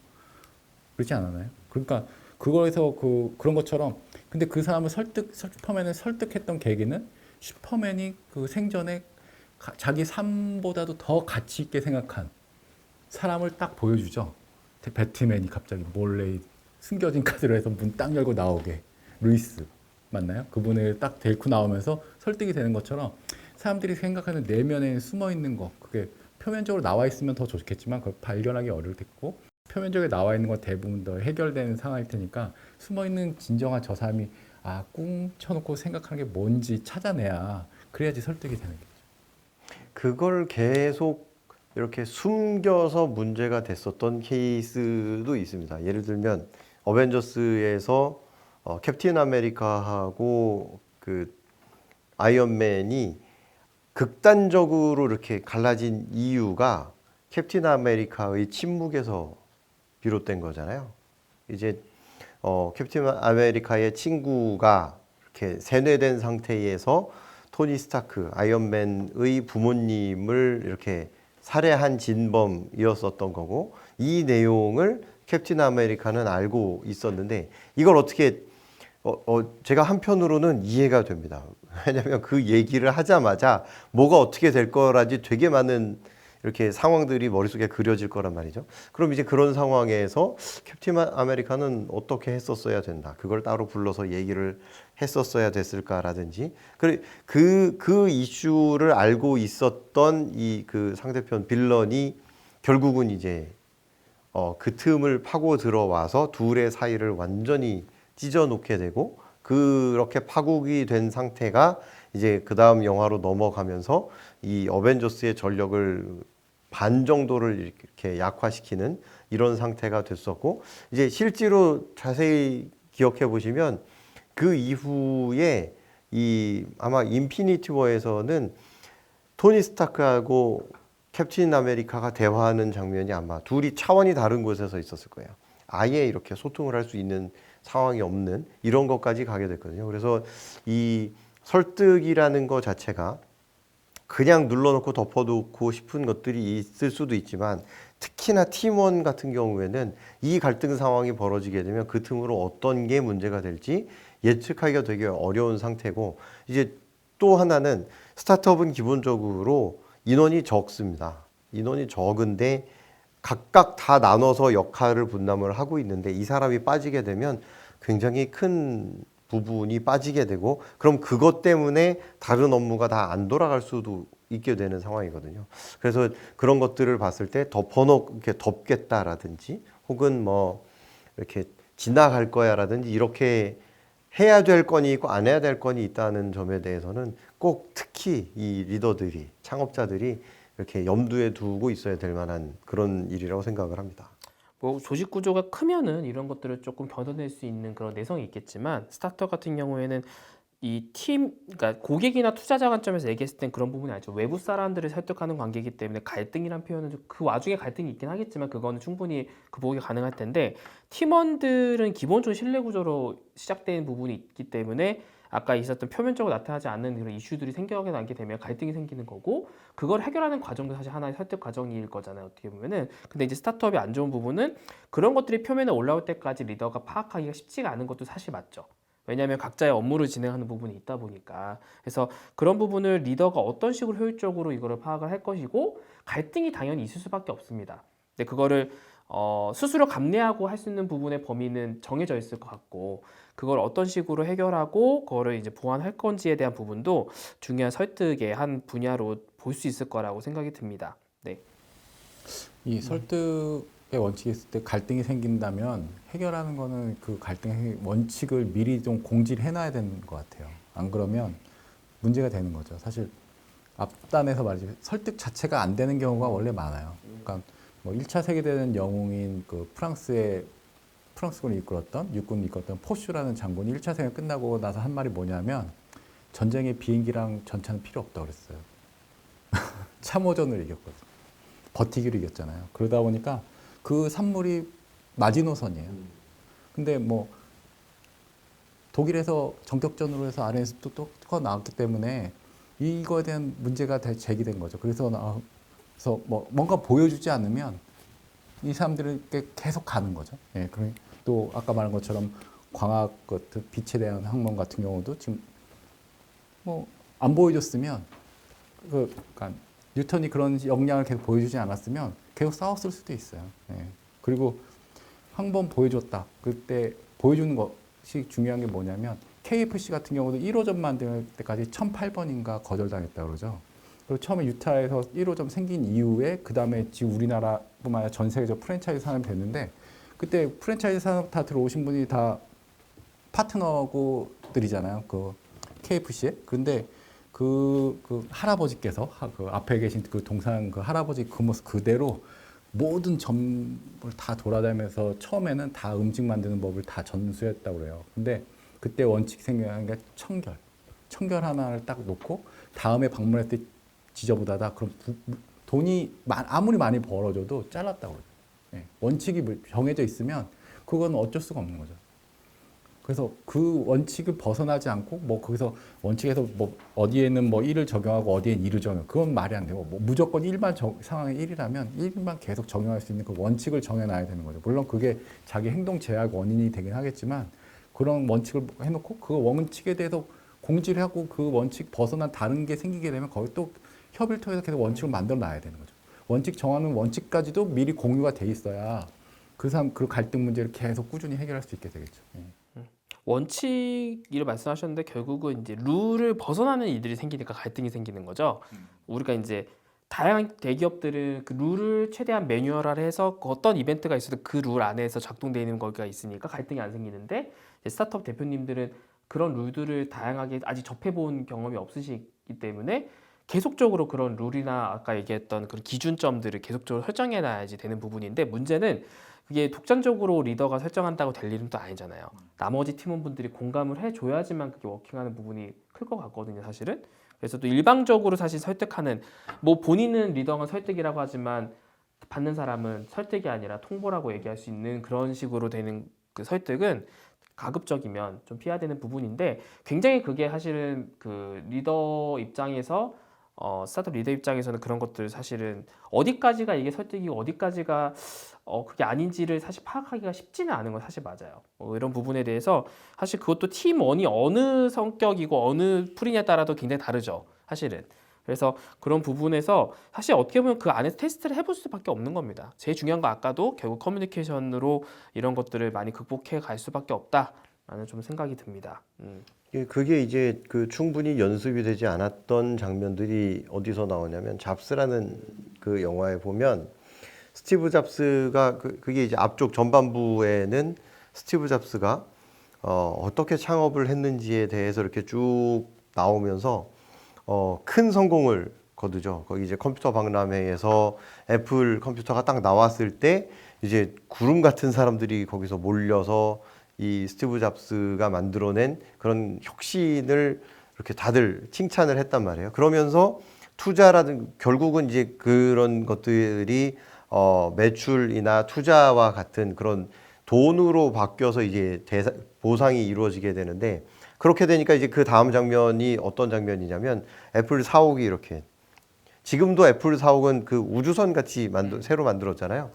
S3: 그렇지 않았나요? 그러니까 그거에서 그런 것처럼 근데 그 사람을 슈퍼맨을 설득했던 계기는 슈퍼맨이 그 생전에 자기 삶보다도 더 가치 있게 생각한 사람을 딱 보여주죠. 배트맨이 갑자기 몰래 숨겨진 카드로 해서 문 딱 열고 나오게. 루이스 맞나요? 그분을 딱 데리고 나오면서 설득이 되는 것처럼 사람들이 생각하는 내면에 숨어 있는 거, 그게 표면적으로 나와 있으면 더 좋겠지만 그걸 발견하기 어려울 테고, 표면적으에 나와 있는 건 대부분 더 해결되는 상황일 테니까 숨어 있는 진정한 저 사람이 꿍 쳐놓고 생각하는 게 뭔지 찾아내야, 그래야지 설득이 되는 거죠.
S2: 그걸 계속 이렇게 숨겨서 문제가 됐었던 케이스도 있습니다. 예를 들면 어벤져스에서 캡틴 아메리카하고 그 아이언맨이 극단적으로 이렇게 갈라진 이유가 캡틴 아메리카의 침묵에서 비롯된 거잖아요. 이제 캡틴 아메리카의 친구가 이렇게 세뇌된 상태에서 토니 스타크, 아이언맨의 부모님을 이렇게 살해한 진범이었었던 거고, 이 내용을 캡틴 아메리카는 알고 있었는데, 이걸 어떻게 제가 한편으로는 이해가 됩니다. 왜냐하면 그 얘기를 하자마자 뭐가 어떻게 될 거라지 되게 많은 이렇게 상황들이 머릿속에 그려질 거란 말이죠. 그럼 이제 그런 상황에서 캡틴 아메리카는 어떻게 했었어야 된다, 그걸 따로 불러서 얘기를 했었어야 됐을까라든지, 그 이슈를 알고 있었던 이 그 상대편 빌런이 결국은 이제 그 틈을 파고 들어와서 둘의 사이를 완전히 찢어 놓게 되고, 그렇게 파국이 된 상태가 이제 그 다음 영화로 넘어가면서 이 어벤져스의 전력을 반 정도를 이렇게 약화시키는 이런 상태가 됐었고, 이제 실제로 자세히 기억해 보시면 그 이후에 아마 인피니티 워에서는 토니 스타크하고 캡틴 아메리카가 대화하는 장면이 아마 둘이 차원이 다른 곳에서 있었을 거예요. 아예 이렇게 소통을 할 수 있는 상황이 없는 이런 것까지 가게 됐거든요. 그래서 이 설득이라는 것 자체가 그냥 눌러놓고 덮어두고 싶은 것들이 있을 수도 있지만, 특히나 팀원 같은 경우에는 이 갈등 상황이 벌어지게 되면 그 틈으로 어떤 게 문제가 될지 예측하기가 되게 어려운 상태고, 이제 또 하나는 스타트업은 기본적으로 인원이 적습니다. 인원이 적은데 각각 다 나눠서 역할을 분담을 하고 있는데, 이 사람이 빠지게 되면 굉장히 큰 부분이 빠지게 되고, 그럼 그것 때문에 다른 업무가 다 안 돌아갈 수도 있게 되는 상황이거든요. 그래서 그런 것들을 봤을 때 이렇게 덮겠다라든지, 혹은 뭐 이렇게 지나갈 거야라든지, 이렇게 해야 될 건이 있고 안 해야 될 건이 있다는 점에 대해서는 꼭 특히 이 리더들이, 창업자들이 이렇게 염두에 두고 있어야 될 만한 그런 일이라고 생각을 합니다.
S1: 뭐 조직 구조가 크면은 이런 것들을 조금 견뎌낼 수 있는 그런 내성이 있겠지만, 스타트업 같은 경우에는 이 팀, 그러니까 고객이나 투자자 관점에서 얘기했을 땐 그런 부분이 아니죠. 외부 사람들을 설득하는 관계이기 때문에 갈등이란 표현은 그 와중에 갈등이 있긴 하겠지만, 그거는 충분히 극복이 가능할 텐데, 팀원들은 기본적으로 신뢰 구조로 시작된 부분이 있기 때문에 아까 있었던 표면적으로 나타나지 않는 그런 이슈들이 생겨나게 되면 갈등이 생기는 거고, 그걸 해결하는 과정도 사실 하나의 설득 과정일 거잖아요, 어떻게 보면은. 근데 이제 스타트업이 안 좋은 부분은 그런 것들이 표면에 올라올 때까지 리더가 파악하기가 쉽지가 않은 것도 사실 맞죠. 왜냐하면 각자의 업무를 진행하는 부분이 있다 보니까. 그래서 그런 부분을 리더가 어떤 식으로 효율적으로 이거를 파악을 할 것이고, 갈등이 당연히 있을 수밖에 없습니다. 근데 그거를 스스로 감내하고 할 수 있는 부분의 범위는 정해져 있을 것 같고, 그걸 어떤 식으로 해결하고 그거를 이제 보완할 건지에 대한 부분도 중요한 설득의 한 분야로 볼 수 있을 거라고 생각이 듭니다. 네.
S3: 이 설득의 원칙이 있을 때 갈등이 생긴다면 해결하는 거는 그 갈등의 원칙을 미리 좀 공지를 해놔야 되는 것 같아요. 안 그러면 문제가 되는 거죠. 사실 앞단에서 말이죠. 설득 자체가 안 되는 경우가 원래 많아요. 그러니까 뭐 1차 세계대전 영웅인 그 프랑스군을 이끌었던, 육군을 이끌었던 포슈라는 장군이 1차 세계 끝나고 나서 한 말이 뭐냐면, 전쟁에 비행기랑 전차는 필요 없다고 그랬어요. 참호전을 이겼거든요. 버티기로 이겼잖아요. 그러다 보니까 그 산물이 마지노선이에요. 근데 뭐 독일에서 정격전으로 해서 아래에서 또 나왔기 때문에 이거에 대한 문제가 제기된 거죠. 그래서 뭐 뭔가 보여주지 않으면 이 사람들은 계속 가는 거죠. 예, 또 아까 말한 것처럼 광학 같은 빛에 대한 학問같은 경우도 지금 뭐 안 보여줬으면, 그러니까 뉴턴이 그런 역량을 계속 보여주지 않았으면 계속 싸웠을 수도 있어요. 예. 그리고 한 번 보여줬다. 그때 보여주는 것이 중요한 게 뭐냐면 KFC 같은 경우도 1호점 만들 때까지 1008번인가 거절당했다 그러죠. 그리고 처음에 유타에서 1호점 생긴 이후에 그 다음에 지금 우리나라뿐만 아니라 전 세계적 프랜차이즈 산업이 됐는데 그때 프랜차이즈 산업 다 들어오신 분이 다 파트너들이잖아요. 그 KFC에. 그런데 그 할아버지께서 그 앞에 계신 그 동상 그 할아버지 그 모습 그대로 모든 점을 다 돌아다니면서 처음에는 다 음식 만드는 법을 다 전수했다고 그래요. 근데 그때 원칙이 생겨난 게 청결. 청결 하나를 딱 놓고 다음에 방문할 때 지저분하다. 그럼 돈이 아무리 많이 벌어져도 잘랐다고 그러죠. 예. 원칙이 정해져 있으면 그건 어쩔 수가 없는 거죠. 그래서 그 원칙을 벗어나지 않고 뭐 거기서 원칙에서 뭐 어디에는 뭐 1을 적용하고 어디엔 2를 적용. 그건 말이 안 되고 뭐 무조건 일반 상황에 1이라면 1만 계속 적용할 수 있는 그 원칙을 정해놔야 되는 거죠. 물론 그게 자기 행동 제약 원인이 되긴 하겠지만 그런 원칙을 해놓고 그 원칙에 대해서 공지를 하고 그 원칙 벗어난 다른 게 생기게 되면 거기 또 협의를 통해서 계속 원칙을 만들어 놔야 되는 거죠. 원칙 정하는 원칙까지도 미리 공유가 돼 있어야 그 갈등 문제를 계속 꾸준히 해결할 수 있게 되겠죠. 예.
S1: 원칙이라 말씀하셨는데 결국은 이제 룰을 벗어나는 일들이 생기니까 갈등이 생기는 거죠. 우리가 이제 다양한 대기업들은 그 룰을 최대한 매뉴얼화해서 어떤 이벤트가 있어도 그 룰 안에서 작동되는 거가 있으니까 갈등이 안 생기는데 이제 스타트업 대표님들은 그런 룰들을 다양하게 아직 접해본 경험이 없으시기 때문에 계속적으로 그런 룰이나 아까 얘기했던 그런 기준점들을 계속적으로 설정해놔야지 되는 부분인데 문제는 그게 독단적으로 리더가 설정한다고 될 일은 또 아니잖아요. 나머지 팀원분들이 공감을 해줘야지만 그게 워킹하는 부분이 클 것 같거든요, 사실은. 그래서 또 일방적으로 사실 설득하는 뭐 본인은 리더가 설득이라고 하지만 받는 사람은 설득이 아니라 통보라고 얘기할 수 있는 그런 식으로 되는 그 설득은 가급적이면 좀 피해야 되는 부분인데 굉장히 그게 사실은 그 리더 입장에서 스타트업 리더 입장에서는 그런 것들 사실은 어디까지가 이게 설득이고 어디까지가 그게 아닌지를 사실 파악하기가 쉽지는 않은 건 사실 맞아요. 이런 부분에 대해서 사실 그것도 팀원이 어느 성격이고 어느 풀이냐에 따라도 굉장히 다르죠. 사실은. 그래서 그런 부분에서 사실 어떻게 보면 그 안에서 테스트를 해볼 수밖에 없는 겁니다. 제일 중요한 거 아까도 결국 커뮤니케이션으로 이런 것들을 많이 극복해 갈 수밖에 없다라는 좀 생각이 듭니다.
S2: 그게 이제 그 충분히 연습이 되지 않았던 장면들이 어디서 나오냐면 잡스라는 그 영화에 보면 스티브 잡스가 그게 이제 앞쪽 전반부에는 스티브 잡스가 어떻게 창업을 했는지에 대해서 이렇게 쭉 나오면서 큰 성공을 거두죠. 거기 이제 컴퓨터 박람회에서 애플 컴퓨터가 딱 나왔을 때 이제 구름 같은 사람들이 거기서 몰려서 이 스티브 잡스가 만들어낸 그런 혁신을 이렇게 다들 칭찬을 했단 말이에요. 그러면서 투자라든 결국은 이제 그런 것들이 매출이나 투자와 같은 그런 돈으로 바뀌어서 이제 보상이 이루어지게 되는데 그렇게 되니까 이제 그 다음 장면이 어떤 장면이냐면 애플 사옥이 이렇게 지금도 애플 사옥은 그 우주선 같이 새로 만들었잖아요.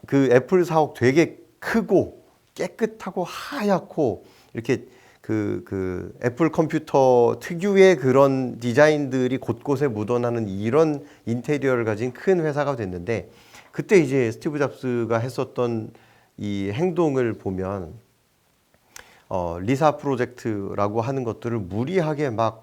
S2: 그 애플 사옥 되게 크고 깨끗하고 하얗고 이렇게 그 애플 컴퓨터 특유의 그런 디자인들이 곳곳에 묻어나는 이런 인테리어를 가진 큰 회사가 됐는데 그때 이제 스티브 잡스가 했었던 이 행동을 보면 리사 프로젝트라고 하는 것들을 무리하게 막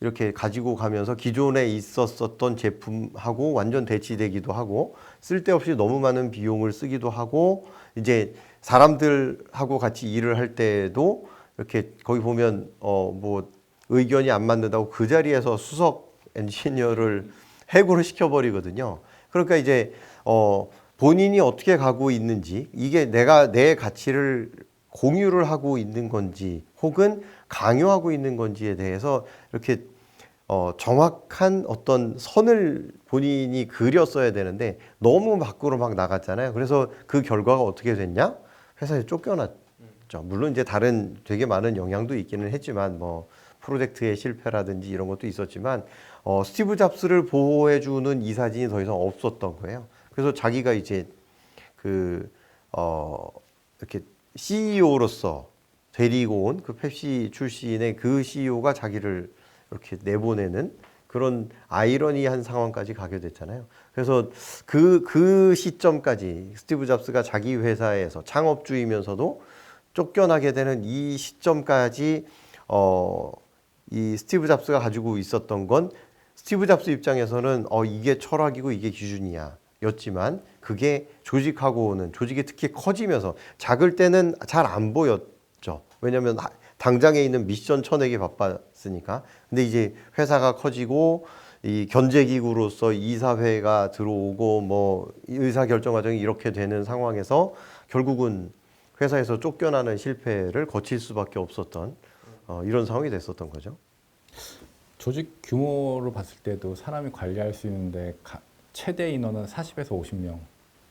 S2: 이렇게 가지고 가면서 기존에 있었던 제품하고 완전 대치되기도 하고 쓸데없이 너무 많은 비용을 쓰기도 하고 이제 사람들하고 같이 일을 할 때도 이렇게 거기 보면 뭐 의견이 안 맞는다고 그 자리에서 수석 엔지니어를 해고를 시켜버리거든요. 그러니까 이제 본인이 어떻게 가고 있는지 이게 내가 내 가치를 공유를 하고 있는 건지 혹은 강요하고 있는 건지에 대해서 이렇게 정확한 어떤 선을 본인이 그렸어야 되는데 너무 밖으로 막 나갔잖아요. 그래서 그 결과가 어떻게 됐냐? 회사에 쫓겨났죠. 물론 이제 다른 되게 많은 영향도 있기는 했지만 뭐 프로젝트의 실패라든지 이런 것도 있었지만 스티브 잡스를 보호해주는 이사진이 더 이상 없었던 거예요. 그래서 자기가 이제 이렇게 CEO로서 데리고 온 그 펩시 출신의 그 CEO가 자기를 이렇게 내보내는 그런 아이러니한 상황까지 가게 됐잖아요. 그래서 그 시점까지 스티브 잡스가 자기 회사에서 창업주이면서도 쫓겨나게 되는 이 시점까지 이 스티브 잡스가 가지고 있었던 건 스티브 잡스 입장에서는 이게 철학이고 이게 기준이야 였지만 그게 조직하고는 조직이 특히 커지면서 작을 때는 잘 안 보였죠. 왜냐하면 당장에 있는 미션 쳐내기 바빴으니까. 근데 이제 회사가 커지고 이 견제기구로서 이사회가 들어오고 뭐 의사결정 과정이 이렇게 되는 상황에서 결국은 회사에서 쫓겨나는 실패를 거칠 수밖에 없었던 이런 상황이 됐었던 거죠.
S3: 조직 규모로 봤을 때도 사람이 관리할 수 있는데 최대 인원은 40에서 50명.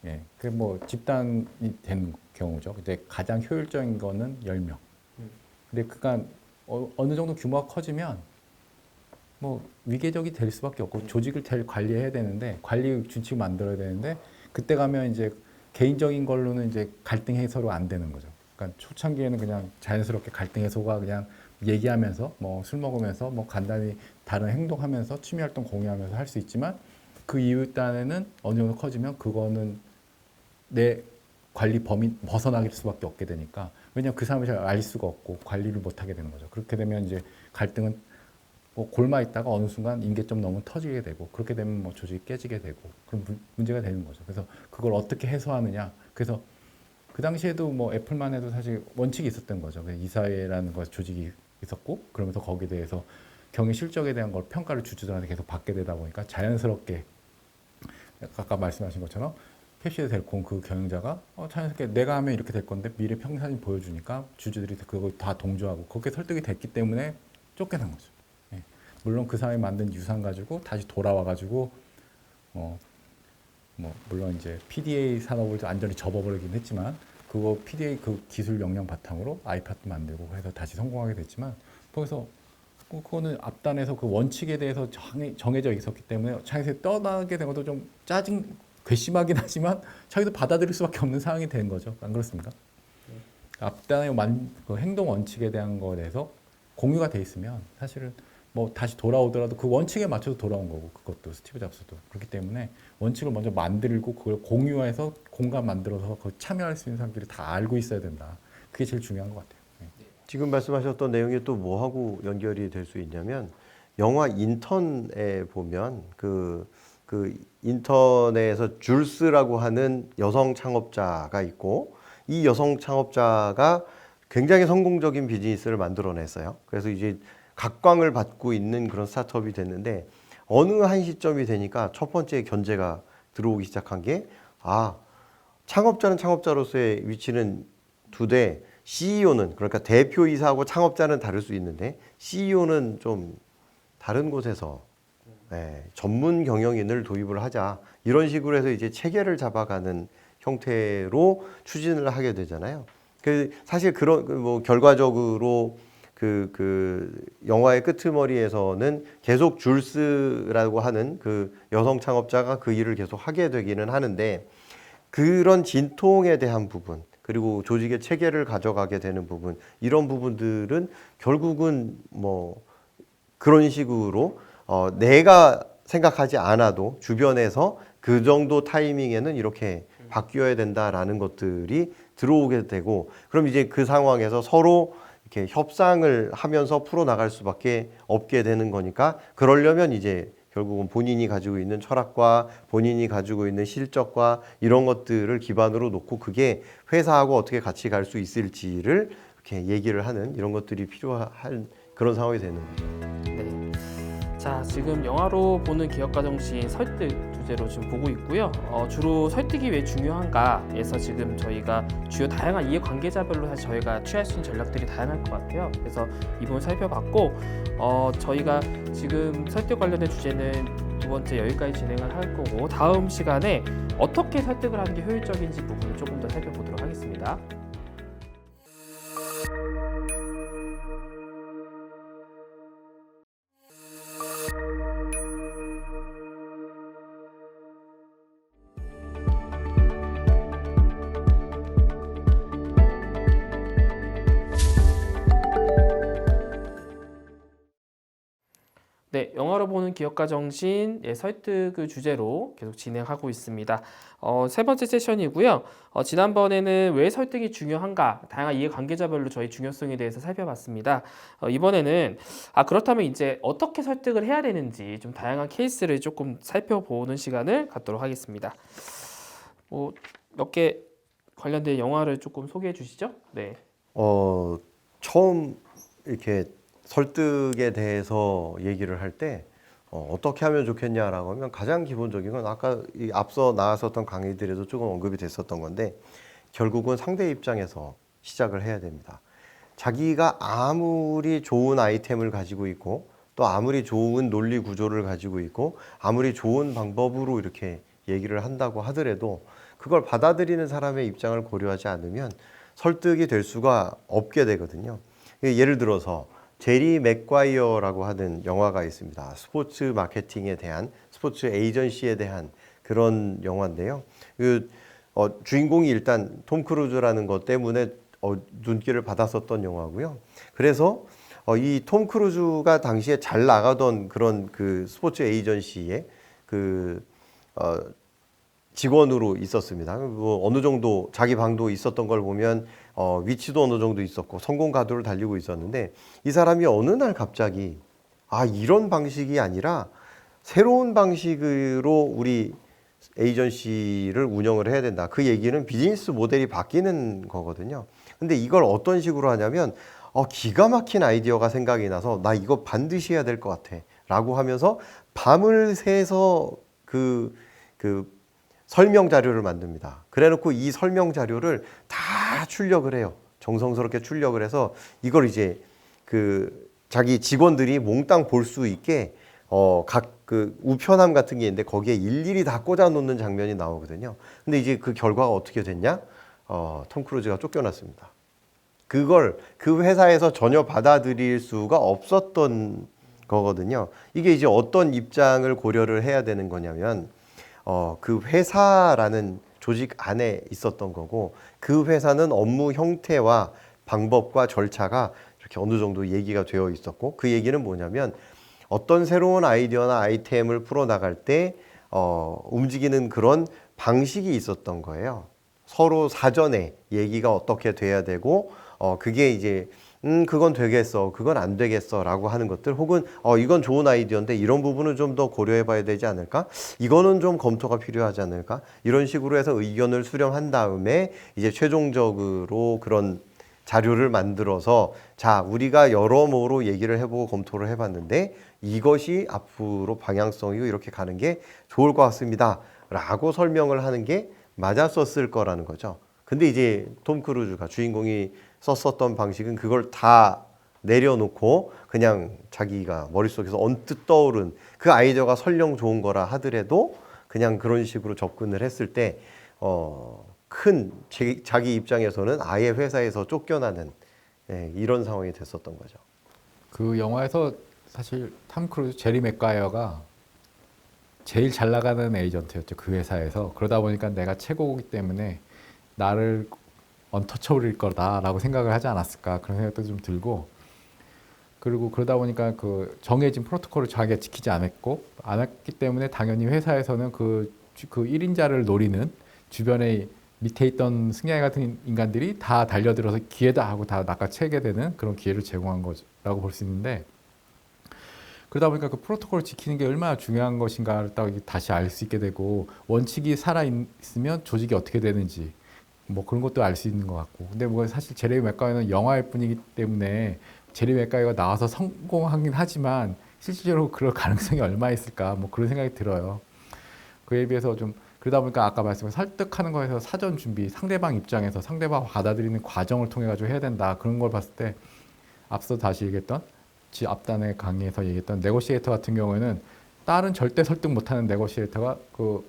S3: 예, 그 뭐 집단이 된 경우죠. 근데 가장 효율적인 거는 10명. 근데 그간 어느 정도 규모가 커지면 뭐 위계적이 될 수밖에 없고 조직을 관리해야 되는데 관리 준칙 만들어야 되는데 그때 가면 이제 개인적인 걸로는 이제 갈등 해소로 안 되는 거죠. 그러니까 초창기에는 그냥 자연스럽게 갈등 해소가 그냥 얘기하면서 뭐 술 먹으면서 뭐 간단히 다른 행동하면서 취미 활동 공유하면서 할 수 있지만 그 이후 단에는 어느 정도 커지면 그거는 내 관리 범위 벗어나길 수밖에 없게 되니까 왜냐하면 그 사람을 잘 알 수가 없고 관리를 못 하게 되는 거죠. 그렇게 되면 이제 갈등은 뭐 골마 있다가 어느 순간 임계점 넘으면 터지게 되고 그렇게 되면 뭐 조직이 깨지게 되고 그런 문제가 되는 거죠. 그래서 그걸 어떻게 해소하느냐. 그래서 그 당시에도 뭐 애플만 해도 사실 원칙이 있었던 거죠. 이사회라는 것 조직이 있었고 그러면서 거기에 대해서 경영 실적에 대한 걸 평가를 주주들한테 계속 받게 되다 보니까 자연스럽게 아까 말씀하신 것처럼 펩시델콘 그 경영자가 자연스럽게 내가 하면 이렇게 될 건데 미래 평산이 보여주니까 주주들이 그거 다 동조하고 거기에 설득이 됐기 때문에 쫓겨난 거죠. 예. 물론 그 사람이 만든 유산 가지고 다시 돌아와 가지고 뭐 물론 이제 PDA 산업을 완전히 접어버리긴 했지만 그거 PDA 그 기술 역량 바탕으로 아이팟도 만들고 해서 다시 성공하게 됐지만 거기서 그거는 앞단에서 그 원칙에 대해서 정해져 있었기 때문에 차에서 떠나게 된 것도 좀 괘씸하긴 하지만 자기도 받아들일 수밖에 없는 상황이 된 거죠. 안 그렇습니까? 앞단의 그 행동 원칙에 대한 거에 대해서 공유가 돼 있으면 사실은 뭐 다시 돌아오더라도 그 원칙에 맞춰서 돌아온 거고 그것도 스티브 잡스도 그렇기 때문에 원칙을 먼저 만들고 그걸 공유해서 공간 만들어서 그 참여할 수 있는 사람들이 다 알고 있어야 된다. 그게 제일 중요한 것 같아요.
S2: 지금 말씀하셨던 내용이 또 뭐하고 연결이 될 수 있냐면 영화 인턴에 보면 그 인턴에서 줄스라고 하는 여성 창업자가 있고 이 여성 창업자가 굉장히 성공적인 비즈니스를 만들어냈어요. 그래서 이제 각광을 받고 있는 그런 스타트업이 됐는데 어느 한 시점이 되니까 첫 번째 견제가 들어오기 시작한 게 창업자는 창업자로서의 위치는 두 대 CEO는 그러니까 대표이사하고 창업자는 다를 수 있는데 CEO는 좀 다른 곳에서 전문 경영인을 도입을 하자 이런 식으로 해서 이제 체계를 잡아가는 형태로 추진을 하게 되잖아요. 사실 그런 뭐 결과적으로 그 영화의 끄트머리에서는 계속 줄스라고 하는 그 여성 창업자가 그 일을 계속 하게 되기는 하는데 그런 진통에 대한 부분 그리고 조직의 체계를 가져가게 되는 부분 이런 부분들은 결국은 뭐 그런 식으로 내가 생각하지 않아도 주변에서 그 정도 타이밍에는 이렇게 바뀌어야 된다라는 것들이 들어오게 되고 그럼 이제 그 상황에서 서로 이렇게 협상을 하면서 풀어나갈 수밖에 없게 되는 거니까 그러려면 이제 결국은 본인이 가지고 있는 철학과 본인이 가지고 있는 실적과 이런 것들을 기반으로 놓고 그게 회사하고 어떻게 같이 갈 수 있을지를 이렇게 얘기를 하는 이런 것들이 필요한 그런 상황이 되는 거죠.
S1: 네. 자, 지금 영화로 보는 기업가 정신 설득 주제로 지금 보고 있고요. 주로 설득이 왜 중요한가에서 지금 저희가 주요 다양한 이해 관계자별로 사실 저희가 취할 수 있는 전략들이 다양할 것 같아요. 그래서 이 부분 살펴봤고, 저희가 지금 설득 관련된 주제는 두 번째 여기까지 진행을 할 거고 다음 시간에 어떻게 설득을 하는 게 효율적인지 부분을 조금 더 살펴보도록 하겠습니다. 네, 네, 영화로 보는 기업가 정신 설득을 주제로 계속 진행하고 있습니다. 세 번째 세션이고요. 지난번에는 왜 설득이 중요한가, 다양한 이해관계자별로 저희 중요성에 대해서 살펴봤습니다. 이번에는 그렇다면 이제 어떻게 설득을 해야 되는지 좀 다양한 케이스를 조금 살펴보는 시간을 갖도록 하겠습니다. 몇 개 관련된 영화를 조금 소개해 주시죠. 네.
S2: 처음 이렇게 설득에 대해서 얘기를 할 때 어떻게 하면 좋겠냐라고 하면 가장 기본적인 건 아까 이 앞서 나왔었던 강의들에도 조금 언급이 됐었던 건데 결국은 상대 입장에서 시작을 해야 됩니다. 자기가 아무리 좋은 아이템을 가지고 있고 또 아무리 좋은 논리 구조를 가지고 있고 아무리 좋은 방법으로 이렇게 얘기를 한다고 하더라도 그걸 받아들이는 사람의 입장을 고려하지 않으면 설득이 될 수가 없게 되거든요. 예를 들어서 제리 맥과이어라고 하는 영화가 있습니다. 스포츠 마케팅에 대한, 스포츠 에이전시에 대한 그런 영화인데요. 주인공이 일단 톰 크루즈라는 것 때문에 눈길을 받았었던 영화고요. 그래서 이 톰 크루즈가 당시에 잘 나가던 그런 그 스포츠 에이전시에 직원으로 있었습니다. 뭐 어느 정도 자기 방도 있었던 걸 보면 위치도 어느 정도 있었고 성공 가도를 달리고 있었는데 이 사람이 어느 날 갑자기 이런 방식이 아니라 새로운 방식으로 우리 에이전시를 운영을 해야 된다. 그 얘기는 비즈니스 모델이 바뀌는 거거든요. 근데 이걸 어떤 식으로 하냐면 기가 막힌 아이디어가 생각이 나서 나 이거 반드시 해야 될 것 같아 라고 하면서 밤을 새서 그 설명 자료를 만듭니다. 그래 놓고 이 설명 자료를 다 출력을 해요. 정성스럽게 출력을 해서 이걸 이제 자기 직원들이 몽땅 볼 수 있게 각 우편함 같은 게 있는데 거기에 일일이 다 꽂아 놓는 장면이 나오거든요. 근데 이제 그 결과가 어떻게 됐냐? 톰 크루즈가 쫓겨났습니다. 그걸 그 회사에서 전혀 받아들일 수가 없었던 거거든요. 이게 이제 어떤 입장을 고려를 해야 되는 거냐면 그 회사라는 조직 안에 있었던 거고 그 회사는 업무 형태와 방법과 절차가 이렇게 어느 정도 얘기가 되어 있었고 그 얘기는 뭐냐면 어떤 새로운 아이디어나 아이템을 풀어나갈 때 움직이는 그런 방식이 있었던 거예요. 서로 사전에 얘기가 어떻게 돼야 되고 그게 이제 그건 되겠어, 그건 안 되겠어 라고 하는 것들 혹은 이건 좋은 아이디어인데 이런 부분은 좀 더 고려해 봐야 되지 않을까? 이거는 좀 검토가 필요하지 않을까? 이런 식으로 해서 의견을 수렴한 다음에 이제 최종적으로 그런 자료를 만들어서 자, 우리가 여러모로 얘기를 해보고 검토를 해봤는데 이것이 앞으로 방향성이고 이렇게 가는 게 좋을 것 같습니다 라고 설명을 하는 게 맞았었을 거라는 거죠. 근데 이제 톰 크루즈가 주인공이 썼었던 방식은 그걸 다 내려놓고 그냥 자기가 머릿속에서 언뜻 떠오른 그 아이디어가 설령 좋은 거라 하더라도 그냥 그런 식으로 접근을 했을 때 자기 입장에서는 아예 회사에서 쫓겨나는 이런 상황이 됐었던 거죠.
S3: 그 영화에서 사실 톰 크루즈, 제리 맥과이어가 제일 잘 나가는 에이전트였죠. 그 회사에서. 그러다 보니까 내가 최고이기 때문에 나를 언터처블일 거다라고 생각을 하지 않았을까 그런 생각도 좀 들고 그리고 그러다 보니까 그 정해진 프로토콜을 자기가 지키지 않았기 때문에 당연히 회사에서는 그 1인자를 노리는 주변에 밑에 있던 승냥이 같은 인간들이 다 달려들어서 기회다 하고 다 낚아채게 되는 그런 기회를 제공한 거라고 볼 수 있는데 그러다 보니까 그 프로토콜을 지키는 게 얼마나 중요한 것인가를 딱 다시 알 수 있게 되고 원칙이 살아있으면 조직이 어떻게 되는지 뭐 그런 것도 알 수 있는 것 같고 근데 뭐 사실 제리 맥과이어는 영화일 뿐이기 때문에 제리 맥과이어가 나와서 성공하긴 하지만 실질적으로 그럴 가능성이 얼마 있을까 뭐 그런 생각이 들어요. 그에 비해서 좀 그러다 보니까 아까 말씀한 설득하는 거에서 사전 준비 상대방 입장에서 상대방 받아들이는 과정을 통해 가지고 해야 된다 그런 걸 봤을 때 앞서 다시 얘기했던 앞단의 강의에서 얘기했던 네고시에이터 같은 경우에는 다른 절대 설득 못하는 네고시에이터가 그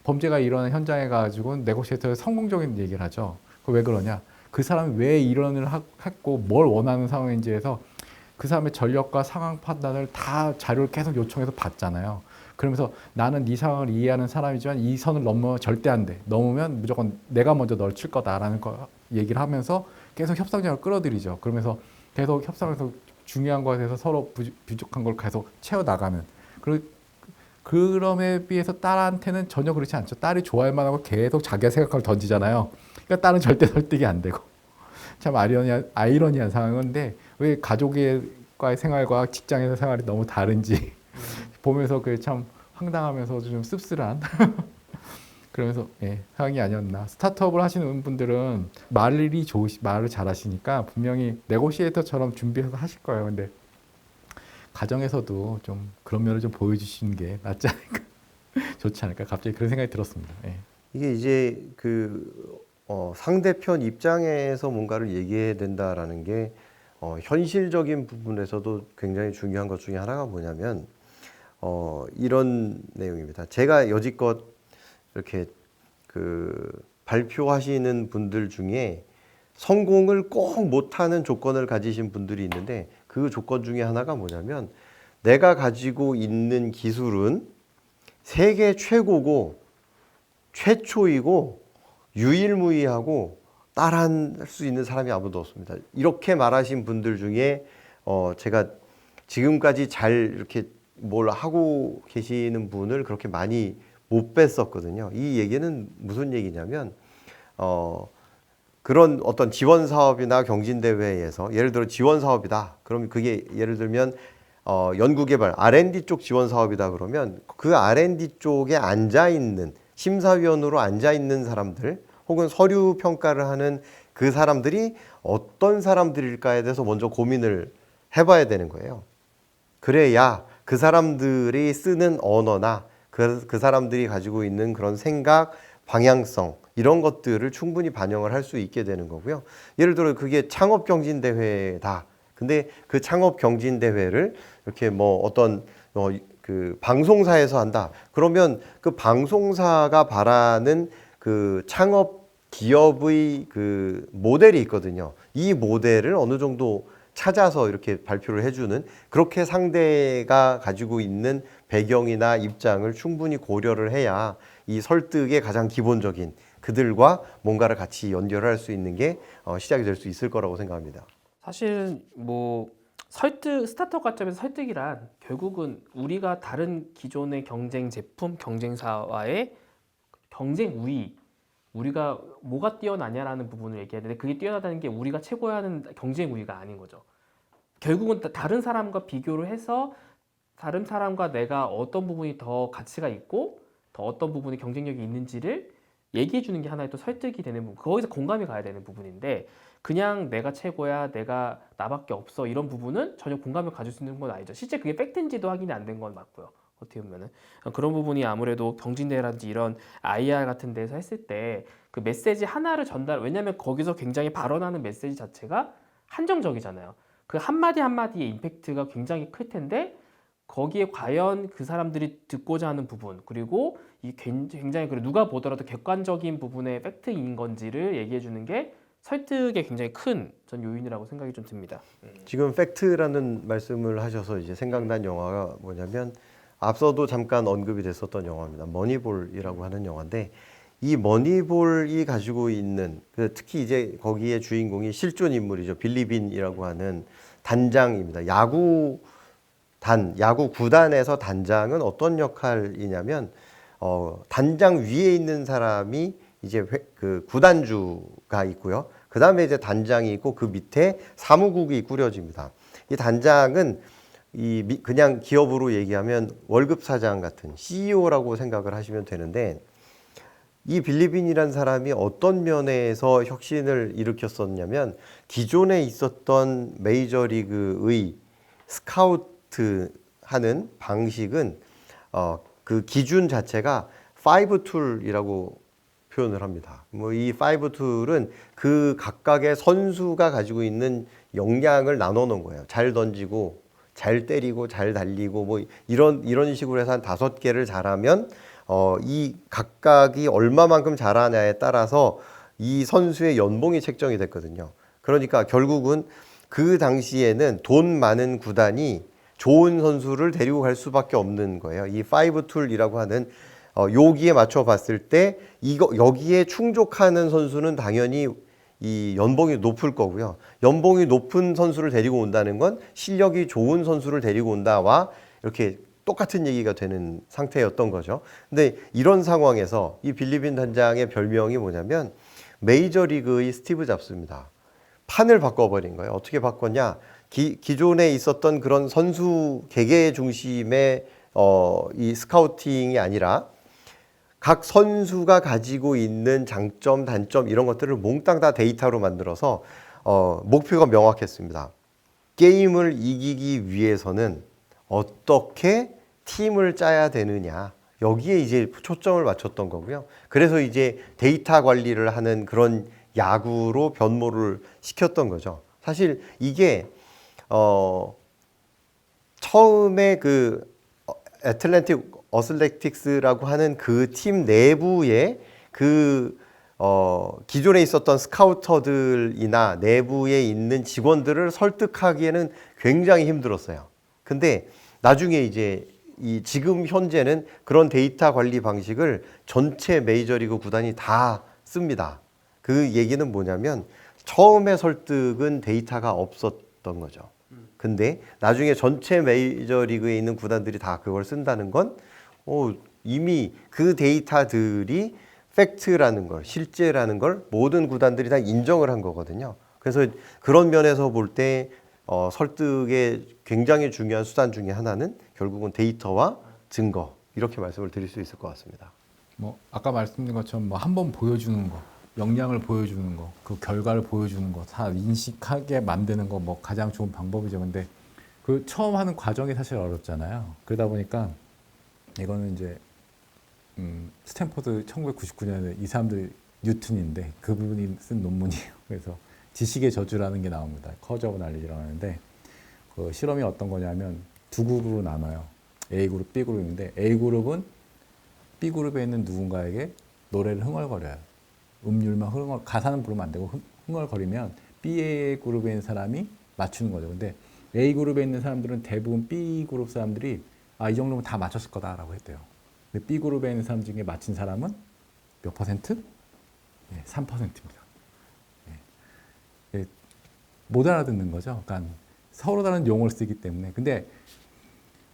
S3: 범죄가 일어나는 현장에 가지고 네고시에이터가 성공적인 얘기를 하죠. 왜 그러냐? 그 사람이 왜 일언을 했고 뭘 원하는 상황인지에서 그 사람의 전력과 상황 판단을 다 자료를 계속 요청해서 받잖아요. 그러면서 나는 네 상황을 이해하는 사람이지만 이 선을 넘으면 절대 안 돼. 넘으면 무조건 내가 먼저 널 칠 거다라는 거 얘기를 하면서 계속 협상력을 끌어들이죠. 그러면서 계속 협상에서 중요한 것에 대해서 서로 부족한 걸 계속 채워나가는. 그럼에 비해서 딸한테는 전혀 그렇지 않죠. 딸이 좋아할 만하고 계속 자기가 생각한 걸 던지잖아요. 그러니까 딸은 절대 설득이 안 되고. 참 아이러니한 상황인데 왜 가족과의 생활과 직장에서 생활이 너무 다른지 보면서 그게 참 황당하면서 좀 씁쓸한 그러면서 상황이 아니었나. 스타트업을 하시는 분들은 말을 잘하시니까 분명히 네고시에이터처럼 준비해서 하실 거예요. 근데 가정에서도 좀 그런 면을 좀 보여주시는 게 낫지 않을까, 좋지 않을까. 갑자기 그런 생각이 들었습니다.
S2: 이게 이제 상대편 입장에서 뭔가를 얘기해야 된다라는 게 현실적인 부분에서도 굉장히 중요한 것 중에 하나가 뭐냐면 이런 내용입니다. 제가 여지껏 이렇게 발표하시는 분들 중에 성공을 꼭 못하는 조건을 가지신 분들이 있는데 그 조건 중에 하나가 뭐냐면 내가 가지고 있는 기술은 세계 최고고 최초이고 유일무이하고 따라할 수 있는 사람이 아무도 없습니다. 이렇게 말하신 분들 중에 제가 지금까지 잘 이렇게 뭘 하고 계시는 분을 그렇게 많이 못 뵀었거든요. 이 얘기는 무슨 얘기냐면 그런 어떤 지원 사업이나 경진대회에서 예를 들어 지원 사업이다. 그럼 그게 예를 들면 연구개발 R&D 쪽 지원 사업이다 그러면 그 R&D 쪽에 앉아있는 심사위원으로 앉아있는 사람들 혹은 서류 평가를 하는 그 사람들이 어떤 사람들일까에 대해서 먼저 고민을 해봐야 되는 거예요. 그래야 그 사람들이 쓰는 언어나 그 사람들이 가지고 있는 그런 생각, 방향성 이런 것들을 충분히 반영을 할 수 있게 되는 거고요. 예를 들어 그게 창업경진대회다. 근데 그 창업경진대회를 이렇게 그 방송사에서 한다. 그러면 그 방송사가 바라는 그 창업 기업의 그 모델이 있거든요. 이 모델을 어느 정도 찾아서 이렇게 발표를 해주는, 그렇게 상대가 가지고 있는 배경이나 입장을 충분히 고려를 해야 이 설득의 가장 기본적인 그들과 뭔가를 같이 연결할 수 있는 게 시작이 될 수 있을 거라고 생각합니다.
S1: 사실 스타트업 관점에서 설득이란 결국은 우리가 다른 기존의 경쟁 제품, 경쟁사와의 경쟁 우위, 우리가 뭐가 뛰어나냐라는 부분을 얘기해야 되는데 그게 뛰어나다는 게 우리가 최고야 하는 경쟁 우위가 아닌 거죠. 결국은 다른 사람과 비교를 해서 다른 사람과 내가 어떤 부분이 더 가치가 있고 더 어떤 부분이 경쟁력이 있는지를 얘기해 주는 게 하나의 또 설득이 되는 부분, 거기서 공감이 가야 되는 부분인데 그냥 내가 최고야, 내가 나밖에 없어 이런 부분은 전혀 공감을 가질 수 있는 건 아니죠. 실제 그게 팩트인지도 확인이 안 된 건 맞고요. 어떻게 보면은 그런 부분이 아무래도 경진대회라든지 이런 IR 같은 데서 했을 때 그 메시지 하나를 왜냐면 거기서 굉장히 발언하는 메시지 자체가 한정적이잖아요. 그 한마디 한마디의 임팩트가 굉장히 클 텐데 거기에 과연 그 사람들이 듣고자 하는 부분, 그리고 이 굉장히 누가 보더라도 객관적인 부분의 팩트인 건지를 얘기해 주는 게 설득에 굉장히 큰 전 요인이라고 생각이 좀 듭니다.
S2: 지금 팩트라는 말씀을 하셔서 이제 생각난 영화가 뭐냐면 앞서도 잠깐 언급이 됐었던 영화입니다. 머니볼이라고 하는 영화인데 이 머니볼이 가지고 있는 특히 이제 거기에 주인공이 실존 인물이죠. 빌리 빈이라고 하는 단장입니다. 야구 구단에서 단장은 어떤 역할이냐면 단장 위에 있는 사람이 이제 그 구단주가 있고요. 그 다음에 이제 단장이 있고 그 밑에 사무국이 꾸려집니다. 이 단장은 그냥 기업으로 얘기하면 월급 사장 같은 CEO라고 생각을 하시면 되는데 이 빌리빈이라는 사람이 어떤 면에서 혁신을 일으켰었냐면 기존에 있었던 메이저리그의 스카우트 하는 방식은 그 기준 자체가 5툴이라고 표현을 합니다. 이 5툴은 그 각각의 선수가 가지고 있는 역량을 나눠 놓은 거예요. 잘 던지고 잘 때리고 잘 달리고 이런 식으로 해서 한 5개를 잘하면 이 각각이 얼마만큼 잘하냐에 따라서 이 선수의 연봉이 책정이 됐거든요. 그러니까 결국은 그 당시에는 돈 많은 구단이 좋은 선수를 데리고 갈 수밖에 없는 거예요. 이 5툴이라고 하는 여기에 맞춰 봤을 때 여기에 충족하는 선수는 당연히 이 연봉이 높을 거고요. 연봉이 높은 선수를 데리고 온다는 건 실력이 좋은 선수를 데리고 온다와 이렇게 똑같은 얘기가 되는 상태였던 거죠. 근데 이런 상황에서 이 빌리빈 단장의 별명이 뭐냐면 메이저리그의 스티브 잡스입니다. 판을 바꿔버린 거예요. 어떻게 바꿨냐? 기존에 있었던 그런 선수 개개 중심의 이 스카우팅이 아니라 각 선수가 가지고 있는 장점, 단점 이런 것들을 몽땅 다 데이터로 만들어서 목표가 명확했습니다. 게임을 이기기 위해서는 어떻게 팀을 짜야 되느냐 여기에 이제 초점을 맞췄던 거고요. 그래서 이제 데이터 관리를 하는 그런 야구로 변모를 시켰던 거죠. 사실 이게 처음에 그 애틀랜틱 어슬레틱스라고 하는 그 팀 내부에 그 기존에 있었던 스카우터들이나 내부에 있는 직원들을 설득하기에는 굉장히 힘들었어요. 근데 나중에 이제 지금 현재는 그런 데이터 관리 방식을 전체 메이저리그 구단이 다 씁니다. 그 얘기는 뭐냐면 처음에 설득은 데이터가 없었던 거죠. 근데 나중에 전체 메이저리그에 있는 구단들이 다 그걸 쓴다는 건 이미 그 데이터들이 팩트라는 걸, 실제라는 걸 모든 구단들이 다 인정을 한 거거든요. 그래서 그런 면에서 볼 때 설득의 굉장히 중요한 수단 중에 하나는 결국은 데이터와 증거 이렇게 말씀을 드릴 수 있을 것 같습니다.
S3: 뭐 아까 말씀드린 것처럼 뭐 한번 보여주는 거, 역량을 보여주는 거, 그 결과를 보여주는 거, 다 인식하게 만드는 거 뭐 가장 좋은 방법이죠. 근데 그 처음 하는 과정이 사실 어렵잖아요. 그러다 보니까 이거는 이제 스탠포드 1999년에 이 사람들 뉴턴인데 그분이 쓴 논문이에요. 그래서 지식의 저주라는 게 나옵니다. 커즈 오브 날리지라고 하는데 그 실험이 어떤 거냐면 두 그룹으로 나눠요. A그룹, B그룹인데 A그룹은 B그룹에 있는 누군가에게 노래를 흥얼거려요. 음률만 가사는 부르면 안 되고 흥얼거리면 B그룹에 있는 사람이 맞추는 거죠. 근데 A그룹에 있는 사람들은 대부분 B그룹 사람들이 이 정도면 다 맞췄을 거다라고 했대요. 근데 B그룹에 있는 사람 중에 맞힌 사람은 몇 퍼센트? 3%입니다. 못 알아듣는 거죠. 그러니까 서로 다른 용어를 쓰기 때문에. 근데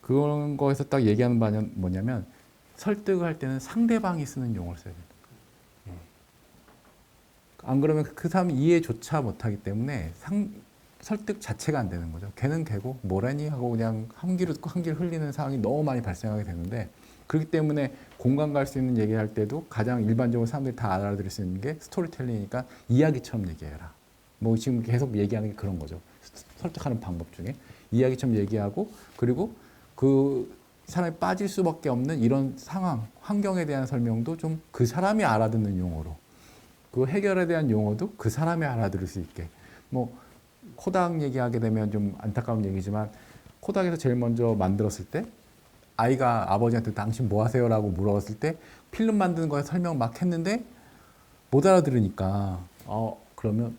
S3: 그런 거에서 딱 얘기하는 바는 뭐냐면 설득을 할 때는 상대방이 쓰는 용어를 써야 된다. 안 그러면 그 사람이 이해조차 못하기 때문에 설득 자체가 안 되는 거죠. 걔는 걔고 뭐라니 하고 그냥 한 귀로 듣고 한 귀로 흘리는 상황이 너무 많이 발생하게 되는데 그렇기 때문에 공감 갈 수 있는 얘기할 때도 가장 일반적으로 사람들이 다 알아들을 수 있는 게 스토리텔링이니까 이야기처럼 얘기해라. 뭐 지금 계속 얘기하는 게 그런 거죠. 설득하는 방법 중에 이야기처럼 얘기하고 그리고 그 사람이 빠질 수밖에 없는 이런 상황, 환경에 대한 설명도 좀 그 사람이 알아듣는 용어로 그 해결에 대한 용어도 그 사람이 알아들을 수 있게 뭐 코닥 얘기하게 되면 좀 안타까운 얘기지만 코닥에서 제일 먼저 만들었을 때 아이가 아버지한테 당신 뭐 하세요? 라고 물어봤을 때 필름 만드는 거에 설명 막 했는데 못 알아들으니까 그러면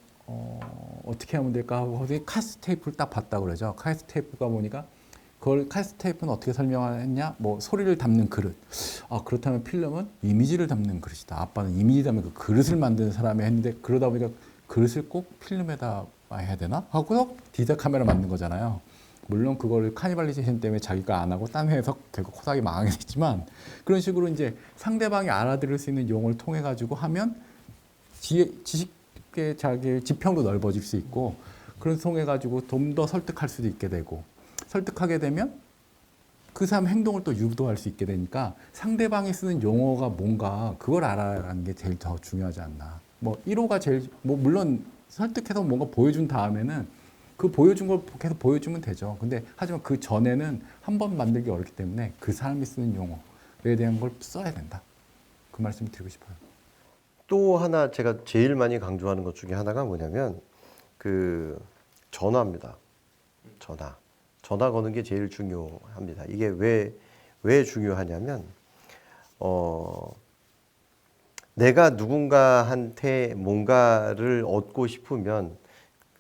S3: 어떻게 하면 될까 하고 카세트 테이프를 딱 봤다 그러죠. 카세트 테이프가 보니까 그걸 카세트 테이프는 어떻게 설명했냐? 뭐 소리를 담는 그릇. 그렇다면 필름은 이미지를 담는 그릇이다. 아빠는 이미지 담는 그 그릇을 만드는 사람이 했는데 그러다 보니까 그릇을 꼭 필름에다 해야 되나? 하고 디지털 카메라 만든 거잖아요. 물론 그거를 카니발리제이션 때문에 자기가 안 하고 딴 회에서 결국 코닥이 망하게 됐지만 그런 식으로 이제 상대방이 알아들을 수 있는 용어를 통해 가지고 하면 지식의 자기 지평도 넓어질 수 있고 그런 통해 가지고 좀 더 설득할 수도 있게 되고 설득하게 되면 그 사람 행동을 또 유도할 수 있게 되니까 상대방이 쓰는 용어가 뭔가 그걸 알아라는 게 제일 더 중요하지 않나. 뭐 1호가 제일 물론 설득해서 뭔가 보여준 다음에는 그 보여준 걸 계속 보여주면 되죠. 근데 하지만 그 전에는 한 번 만들기 어렵기 때문에 그 사람이 쓰는 용어에 대한 걸 써야 된다. 그 말씀을 드리고 싶어요.
S2: 또 하나 제가 제일 많이 강조하는 것 중에 하나가 뭐냐면 그 전화입니다. 전화 거는 게 제일 중요합니다. 이게 왜 중요하냐면 내가 누군가한테 뭔가를 얻고 싶으면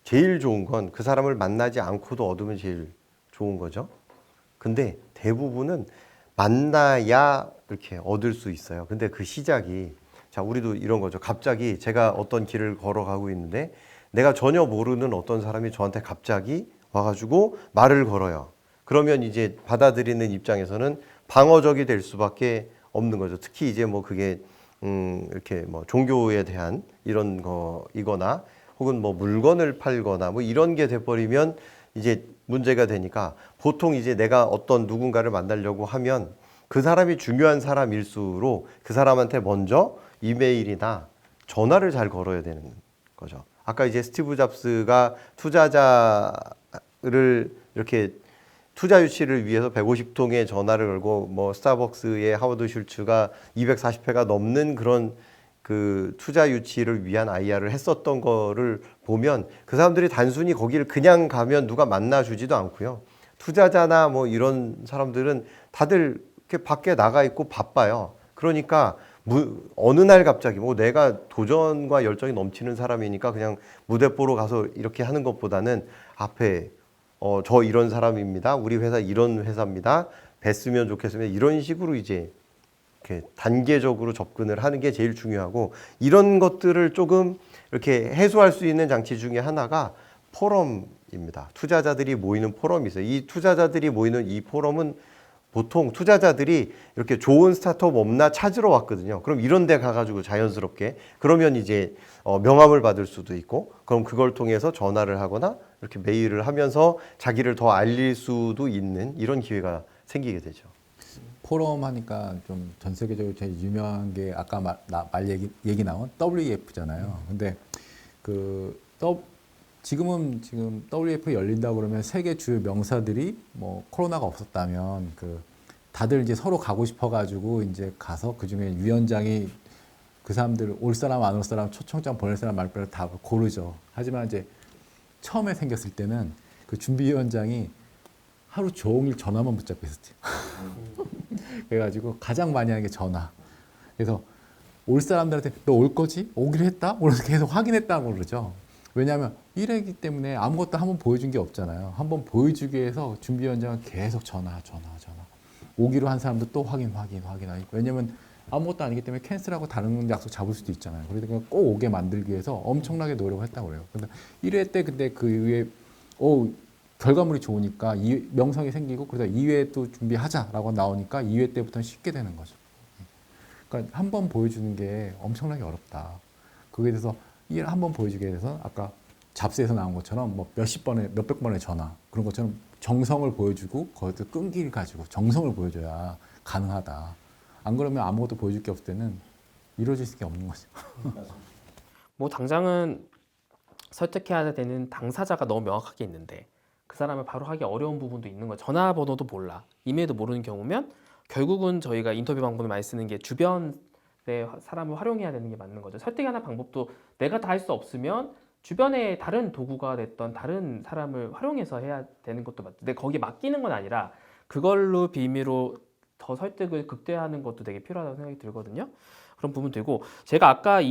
S2: 제일 좋은 건 그 사람을 만나지 않고도 얻으면 제일 좋은 거죠. 근데 대부분은 만나야 이렇게 얻을 수 있어요. 근데 그 시작이 자, 우리도 이런 거죠. 갑자기 제가 어떤 길을 걸어가고 있는데 내가 전혀 모르는 어떤 사람이 저한테 갑자기 와가지고 말을 걸어요. 그러면 이제 받아들이는 입장에서는 방어적이 될 수밖에 없는 거죠. 특히 이제 뭐 그게 이렇게 뭐 종교에 대한 이런 거이거나 혹은 뭐 물건을 팔거나 뭐 이런 게 돼버리면 이제 문제가 되니까 보통 이제 내가 어떤 누군가를 만나려고 하면 그 사람이 중요한 사람일수록 그 사람한테 먼저 이메일이나 전화를 잘 걸어야 되는 거죠. 아까 이제 스티브 잡스가 투자자를 이렇게 투자 유치를 위해서 150통의 전화를 걸고 뭐 스타벅스의 하워드 슐츠가 240회가 넘는 그런 그 투자 유치를 위한 IR을 했었던 거를 보면 그 사람들이 단순히 거기를 그냥 가면 누가 만나주지도 않고요. 투자자나 뭐 이런 사람들은 다들 이렇게 밖에 나가 있고 바빠요. 그러니까 어느 날 갑자기 뭐 내가 도전과 열정이 넘치는 사람이니까 그냥 무대 보러 가서 이렇게 하는 것보다는 앞에 저 이런 사람입니다. 우리 회사 이런 회사입니다. 뵀으면 좋겠습니다. 이런 식으로 이제 이렇게 단계적으로 접근을 하는 게 제일 중요하고 이런 것들을 조금 이렇게 해소할 수 있는 장치 중에 하나가 포럼입니다. 투자자들이 모이는 포럼이 있어요. 이 투자자들이 모이는 이 포럼은 보통 투자자들이 이렇게 좋은 스타트업 없나 찾으러 왔거든요. 그럼 이런 데 가가지고 자연스럽게 그러면 이제 명함을 받을 수도 있고 그럼 그걸 통해서 전화를 하거나 이렇게 메일을 하면서 자기를 더 알릴 수도 있는 이런 기회가 생기게 되죠.
S3: 포럼 하니까 좀 전 세계적으로 제일 유명한 게 아까 얘기 나온 WEF잖아요. 근데 지금 WEF 열린다 그러면 세계 주요 명사들이 뭐 코로나가 없었다면 다들 이제 서로 가고 싶어가지고 이제 가서 그 중에 위원장이 그 사람들 올 사람 안 올 사람 초청장 보낼 사람 말별로 다 고르죠. 하지만 이제 처음에 생겼을 때는 그 준비위원장이 하루 종일 전화만 붙잡고 있었대요. 그래가지고 가장 많이 하는 게 전화. 그래서 올 사람들한테 너 올 거지? 오기로 했다? 그래서 계속 확인했다고 그러죠. 왜냐하면 1회이기 때문에 아무것도 한번 보여준 게 없잖아요. 한번 보여주기 위해서 준비위원장은 계속 전화. 오기로 한 사람도 또 확인. 왜냐하면 아무것도 아니기 때문에 캔슬하고 다른 약속 잡을 수도 있잖아요. 그러니까 꼭 오게 만들기 위해서 엄청나게 노력을 했다고 그래요. 그런데 1회 때 근데 그 이후에 결과물이 좋으니까 명성이 생기고 그래서 2회 또 준비하자라고 나오니까 2회 때부터는 쉽게 되는 거죠. 그러니까 한 번 보여주는 게 엄청나게 어렵다. 그거에 대해서 한 번 보여주게 돼서 아까 잡스에서 나온 것처럼 뭐 몇백 번의 전화 그런 것처럼 정성을 보여주고 거기서 끈기를 가지고 정성을 보여줘야 가능하다. 안 그러면 아무것도 보여줄 게 없을 때는 이루어질 수 없는 거죠.
S1: 뭐 당장은 설득해야 되는 당사자가 너무 명확하게 있는데 그 사람을 바로 하기 어려운 부분도 있는 거예요. 전화번호도 몰라, 이메일도 모르는 경우면 결국은 저희가 인터뷰 방법을 많이 쓰는 게 주변에 사람을 활용해야 되는 게 맞는 거죠. 설득하는 방법도 내가 다 할 수 없으면 주변에 다른 도구가 됐던 다른 사람을 활용해서 해야 되는 것도 맞죠. 근데 거기에 맡기는 건 아니라 그걸로 빌미로 더 설득을 극대화하는 것도 되게 필요하다고 생각이 들거든요. 그런 부분 되고 제가 아까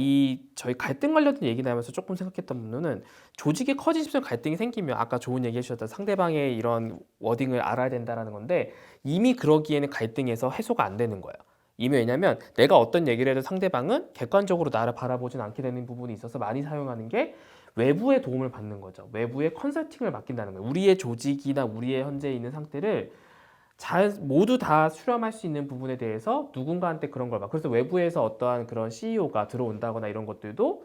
S1: 저희 갈등 관련된 얘기 나오면서 조금 생각했던 부분은 조직이 커지시면 갈등이 생기면 아까 좋은 얘기 해주셨던 상대방의 이런 워딩을 알아야 된다라는 건데 이미 그러기에는 갈등에서 해소가 안 되는 거예요. 이미 왜냐면 내가 어떤 얘기를 해도 상대방은 객관적으로 나를 바라보진 않게 되는 부분이 있어서 많이 사용하는 게 외부의 도움을 받는 거죠. 외부의 컨설팅을 맡긴다는 거예요. 우리의 조직이나 우리의 현재 있는 상태를 모두 다 수렴할 수 있는 부분에 대해서 누군가한테 그런 걸 봐. 그래서 외부에서 어떠한 그런 CEO가 들어온다거나 이런 것들도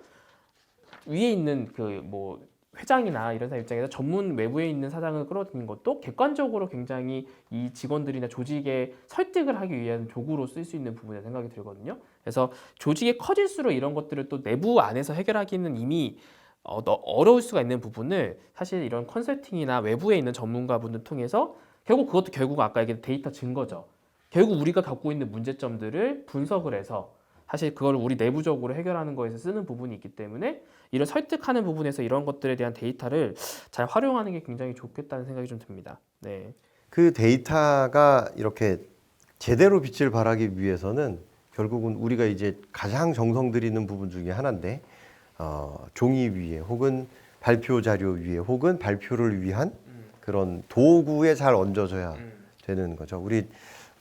S1: 위에 있는 뭐 회장이나 이런 사람 입장에서 전문 외부에 있는 사장을 끌어들이는 것도 객관적으로 굉장히 이 직원들이나 조직에 설득을 하기 위한 도구로 쓸 수 있는 부분이라는 생각이 들거든요. 그래서 조직이 커질수록 이런 것들을 또 내부 안에서 해결하기는 이미 어려울 수가 있는 부분을 사실 이런 컨설팅이나 외부에 있는 전문가분들 통해서 결국 아까 얘기한 데이터 증거죠. 결국 우리가 갖고 있는 문제점들을 분석을 해서 사실 그걸 우리 내부적으로 해결하는 거에서 쓰는 부분이 있기 때문에 이런 설득하는 부분에서 이런 것들에 대한 데이터를 잘 활용하는 게 굉장히 좋겠다는 생각이 좀 듭니다. 네.
S2: 그 데이터가 이렇게 제대로 빛을 발하기 위해서는 결국은 우리가 이제 가장 정성 들이는 부분 중에 하나인데 종이 위에 혹은 발표 자료 위에 혹은 발표를 위한 그런 도구에 잘 얹어져야 되는 거죠. 우리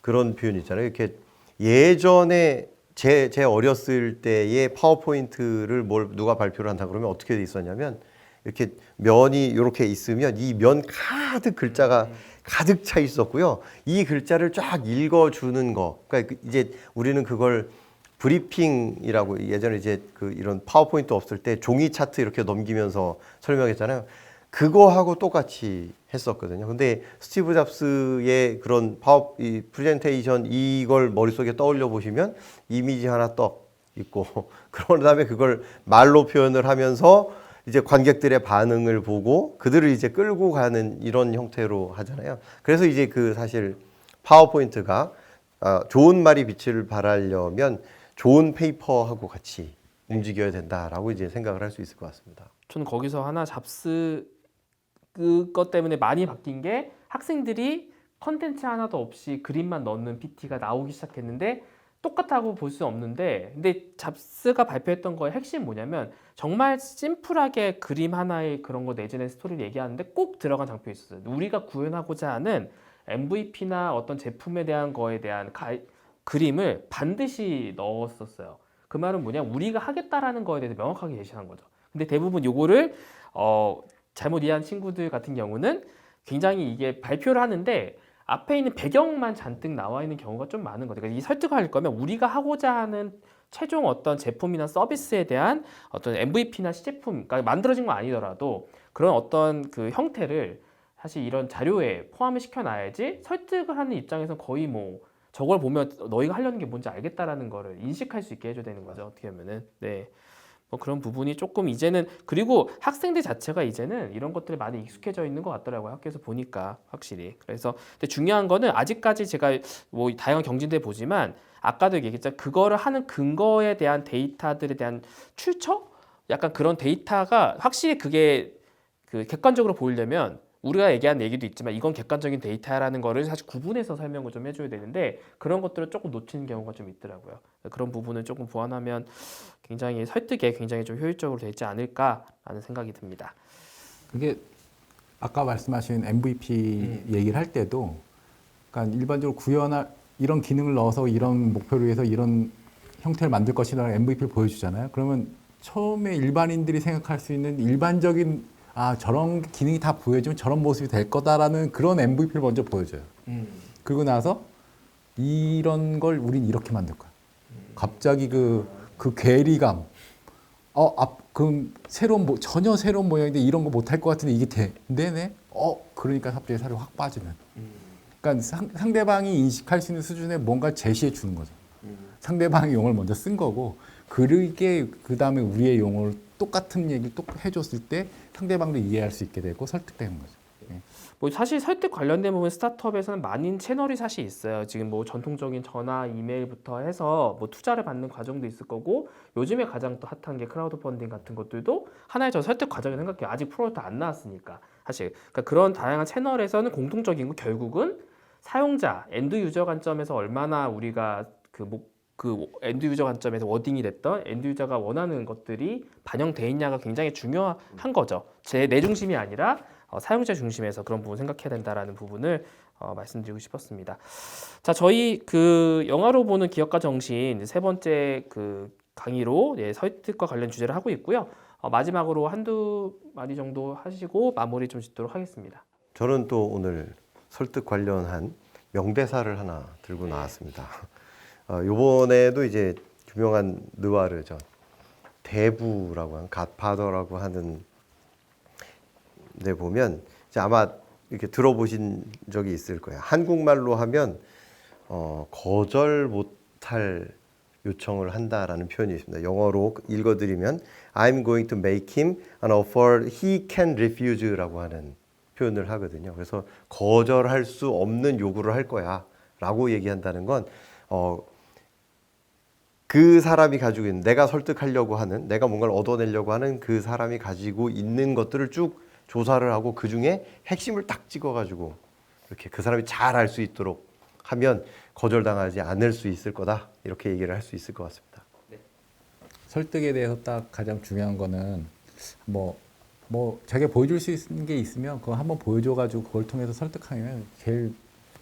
S2: 그런 표현 있잖아요. 이렇게 예전에 제 어렸을 때의 파워포인트를 누가 발표를 한다 그러면 어떻게 돼 있었냐면 이렇게 면이 이렇게 있으면 이 면 가득 글자가 가득 차 있었고요. 이 글자를 쫙 읽어주는 거. 그러니까 이제 우리는 그걸 브리핑이라고 예전에 이제 이런 파워포인트 없을 때 종이 차트 이렇게 넘기면서 설명했잖아요. 그거하고 똑같이 했었거든요. 근데 스티브 잡스의 그런 이 프레젠테이션 이걸 머릿속에 떠올려 보시면 이미지 하나 떡 있고 그런 다음에 그걸 말로 표현을 하면서 이제 관객들의 반응을 보고 그들을 이제 끌고 가는 이런 형태로 하잖아요. 그래서 이제 사실 파워포인트가 좋은 말이 빛을 발하려면 좋은 페이퍼하고 같이 움직여야 된다라고 이제 생각을 할 수 있을 것 같습니다.
S1: 저는 거기서 하나 잡스 그것 때문에 많이 바뀐 게 학생들이 컨텐츠 하나도 없이 그림만 넣는 PT가 나오기 시작했는데 똑같다고 볼 수 없는데 근데 잡스가 발표했던 거의 핵심 뭐냐면 정말 심플하게 그림 하나의 그런 거 내지는 스토리를 얘기하는데 꼭 들어간 장면이 있었어요. 우리가 구현하고자 하는 MVP나 어떤 제품에 대한 거에 대한 그림을 반드시 넣었었어요. 그 말은 뭐냐 우리가 하겠다라는 거에 대해서 명확하게 제시한 거죠. 근데 대부분 요거를 잘못 이해한 친구들 같은 경우는 굉장히 이게 발표를 하는데 앞에 있는 배경만 잔뜩 나와 있는 경우가 좀 많은 거죠. 그러니까 이 설득할 거면 우리가 하고자 하는 최종 어떤 제품이나 서비스에 대한 어떤 MVP나 시제품, 그러니까 만들어진 건 아니더라도 그런 어떤 그 형태를 사실 이런 자료에 포함을 시켜놔야지 설득을 하는 입장에서 거의 뭐 저걸 보면 너희가 하려는 게 뭔지 알겠다라는 거를 인식할 수 있게 해줘야 되는 거죠. 어떻게 하면은. 네. 뭐 그런 부분이 조금 이제는 그리고 학생들 자체가 이제는 이런 것들이 많이 익숙해져 있는 것 같더라고요. 학교에서 보니까 확실히. 그래서 근데 중요한 거는 아직까지 제가 뭐 다양한 경진대 보지만 아까도 얘기했잖아요. 그거를 하는 근거에 대한 데이터들에 대한 출처? 약간 그런 데이터가 확실히 그게 객관적으로 보이려면 우리가 얘기한 얘기도 있지만 이건 객관적인 데이터라는 거를 사실 구분해서 설명을 좀 해줘야 되는데 그런 것들을 조금 놓치는 경우가 좀 있더라고요. 그런 부분을 조금 보완하면 굉장히 설득에 굉장히 좀 효율적으로 되지 않을까라는 생각이 듭니다.
S3: 그게 아까 말씀하신 MVP 얘기를 할 때도 그러니까 일반적으로 이런 기능을 넣어서 이런 목표를 위해서 이런 형태를 만들 것이라는 MVP를 보여주잖아요. 그러면 처음에 일반인들이 생각할 수 있는 일반적인 저런 기능이 다 보여주면 저런 모습이 될 거다라는 그런 MVP를 먼저 보여줘요. 그리고 나서 이런 걸 우린 이렇게 만들 거야. 갑자기 그 괴리감. 그럼 전혀 새로운 모양인데 이런 거 못할 것 같은데 이게 돼. 네네. 그러니까 갑자기 살이 확 빠지는. 그러니까 상대방이 인식할 수 있는 수준의 뭔가 제시해 주는 거죠. 상대방의 용어를 먼저 쓴 거고, 그게 그 다음에 우리의 용어를 똑같은 얘기를 또 해줬을 때 상대방도 이해할 수 있게 되고 설득되는 거죠.
S1: 뭐 사실 설득 관련된 부분 스타트업에서는 많은 채널이 사실 있어요. 지금 뭐 전통적인 전화, 이메일부터 해서 뭐 투자를 받는 과정도 있을 거고 요즘에 가장 또 핫한 게 크라우드 펀딩 같은 것들도 하나의 저 설득 과정을 생각해요. 아직 프로젝트 안 나왔으니까 사실 그러니까 그런 다양한 채널에서는 공통적인 거 결국은 사용자, 엔드 유저 관점에서 얼마나 우리가 그 엔드 유저 관점에서 워딩이 됐던 엔드 유저가 원하는 것들이 반영돼 있냐가 굉장히 중요한 거죠. 내 중심이 아니라 사용자 중심에서 그런 부분 생각해야 된다라는 부분을 말씀드리고 싶었습니다. 자, 저희 영화로 보는 기업가 정신 세 번째 강의로 설득과 관련 주제를 하고 있고요. 마지막으로 한두 마디 정도 하시고 마무리 좀 짓도록 하겠습니다.
S2: 저는 또 오늘 설득 관련한 명대사를 하나 들고 나왔습니다. 요번에도 이제 유명한 느와르죠. 대부라고 하는 갓파더라고 하는 데 보면 이제 아마 이렇게 들어보신 적이 있을 거예요. 한국말로 하면 거절 못할 요청을 한다라는 표현이 있습니다. 영어로 읽어드리면 I'm going to make him an offer he can refuse라고 하는 표현을 하거든요. 그래서 거절할 수 없는 요구를 할 거야 라고 얘기한다는 건 그 사람이 가지고 있는 내가 설득하려고 하는 내가 뭔가를 얻어내려고 하는 그 사람이 가지고 있는 것들을 쭉 조사를 하고 그 중에 핵심을 딱 찍어가지고 이렇게 그 사람이 잘 알 수 있도록 하면 거절당하지 않을 수 있을 거다 이렇게 얘기를 할 수 있을 것 같습니다.
S1: 네.
S3: 설득에 대해서 딱 가장 중요한 거는 뭐 자기가 보여줄 수 있는 게 있으면 그거 한번 보여줘가지고 그걸 통해서 설득하면 제일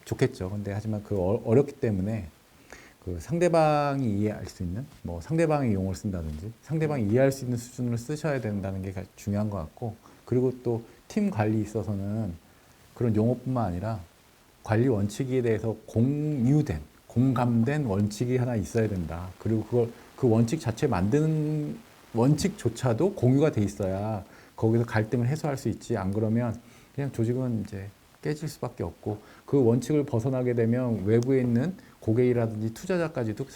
S3: 좋겠죠. 근데 하지만 어렵기 때문에 그 상대방이 이해할 수 있는 뭐 상대방의 용어를 쓴다든지 상대방이 이해할 수 있는 수준으로 쓰셔야 된다는 게 중요한 것 같고 그리고 또 팀 관리에 있어서는 그런 용어뿐만 아니라 관리 원칙에 대해서 공유된 공감된 원칙이 하나 있어야 된다. 그리고 그 원칙 자체 만드는 원칙조차도 공유가 돼 있어야 거기서 갈등을 해소할 수 있지. 안 그러면 그냥 조직은 이제 깨질 수밖에 없고 그 원칙을 벗어나게 되면 외부에 있는 고객이라든지 투자자까지도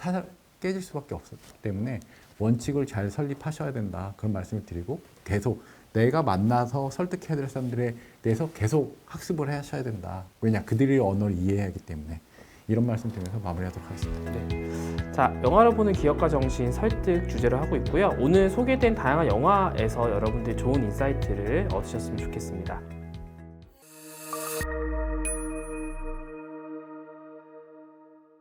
S3: 깨질 수밖에 없었기 때문에 원칙을 잘 설립하셔야 된다. 그런 말씀을 드리고 계속 내가 만나서 설득해야 될 사람들에 대해서 계속 학습을 하셔야 된다. 왜냐? 그들의 언어를 이해해야 하기 때문에. 이런 말씀 드리면서 마무리하도록 하겠습니다.
S1: 자, 영화를 보는 기업가 정신 설득 주제로 하고 있고요. 오늘 소개된 다양한 영화에서 여러분들이 좋은 인사이트를 얻으셨으면 좋겠습니다.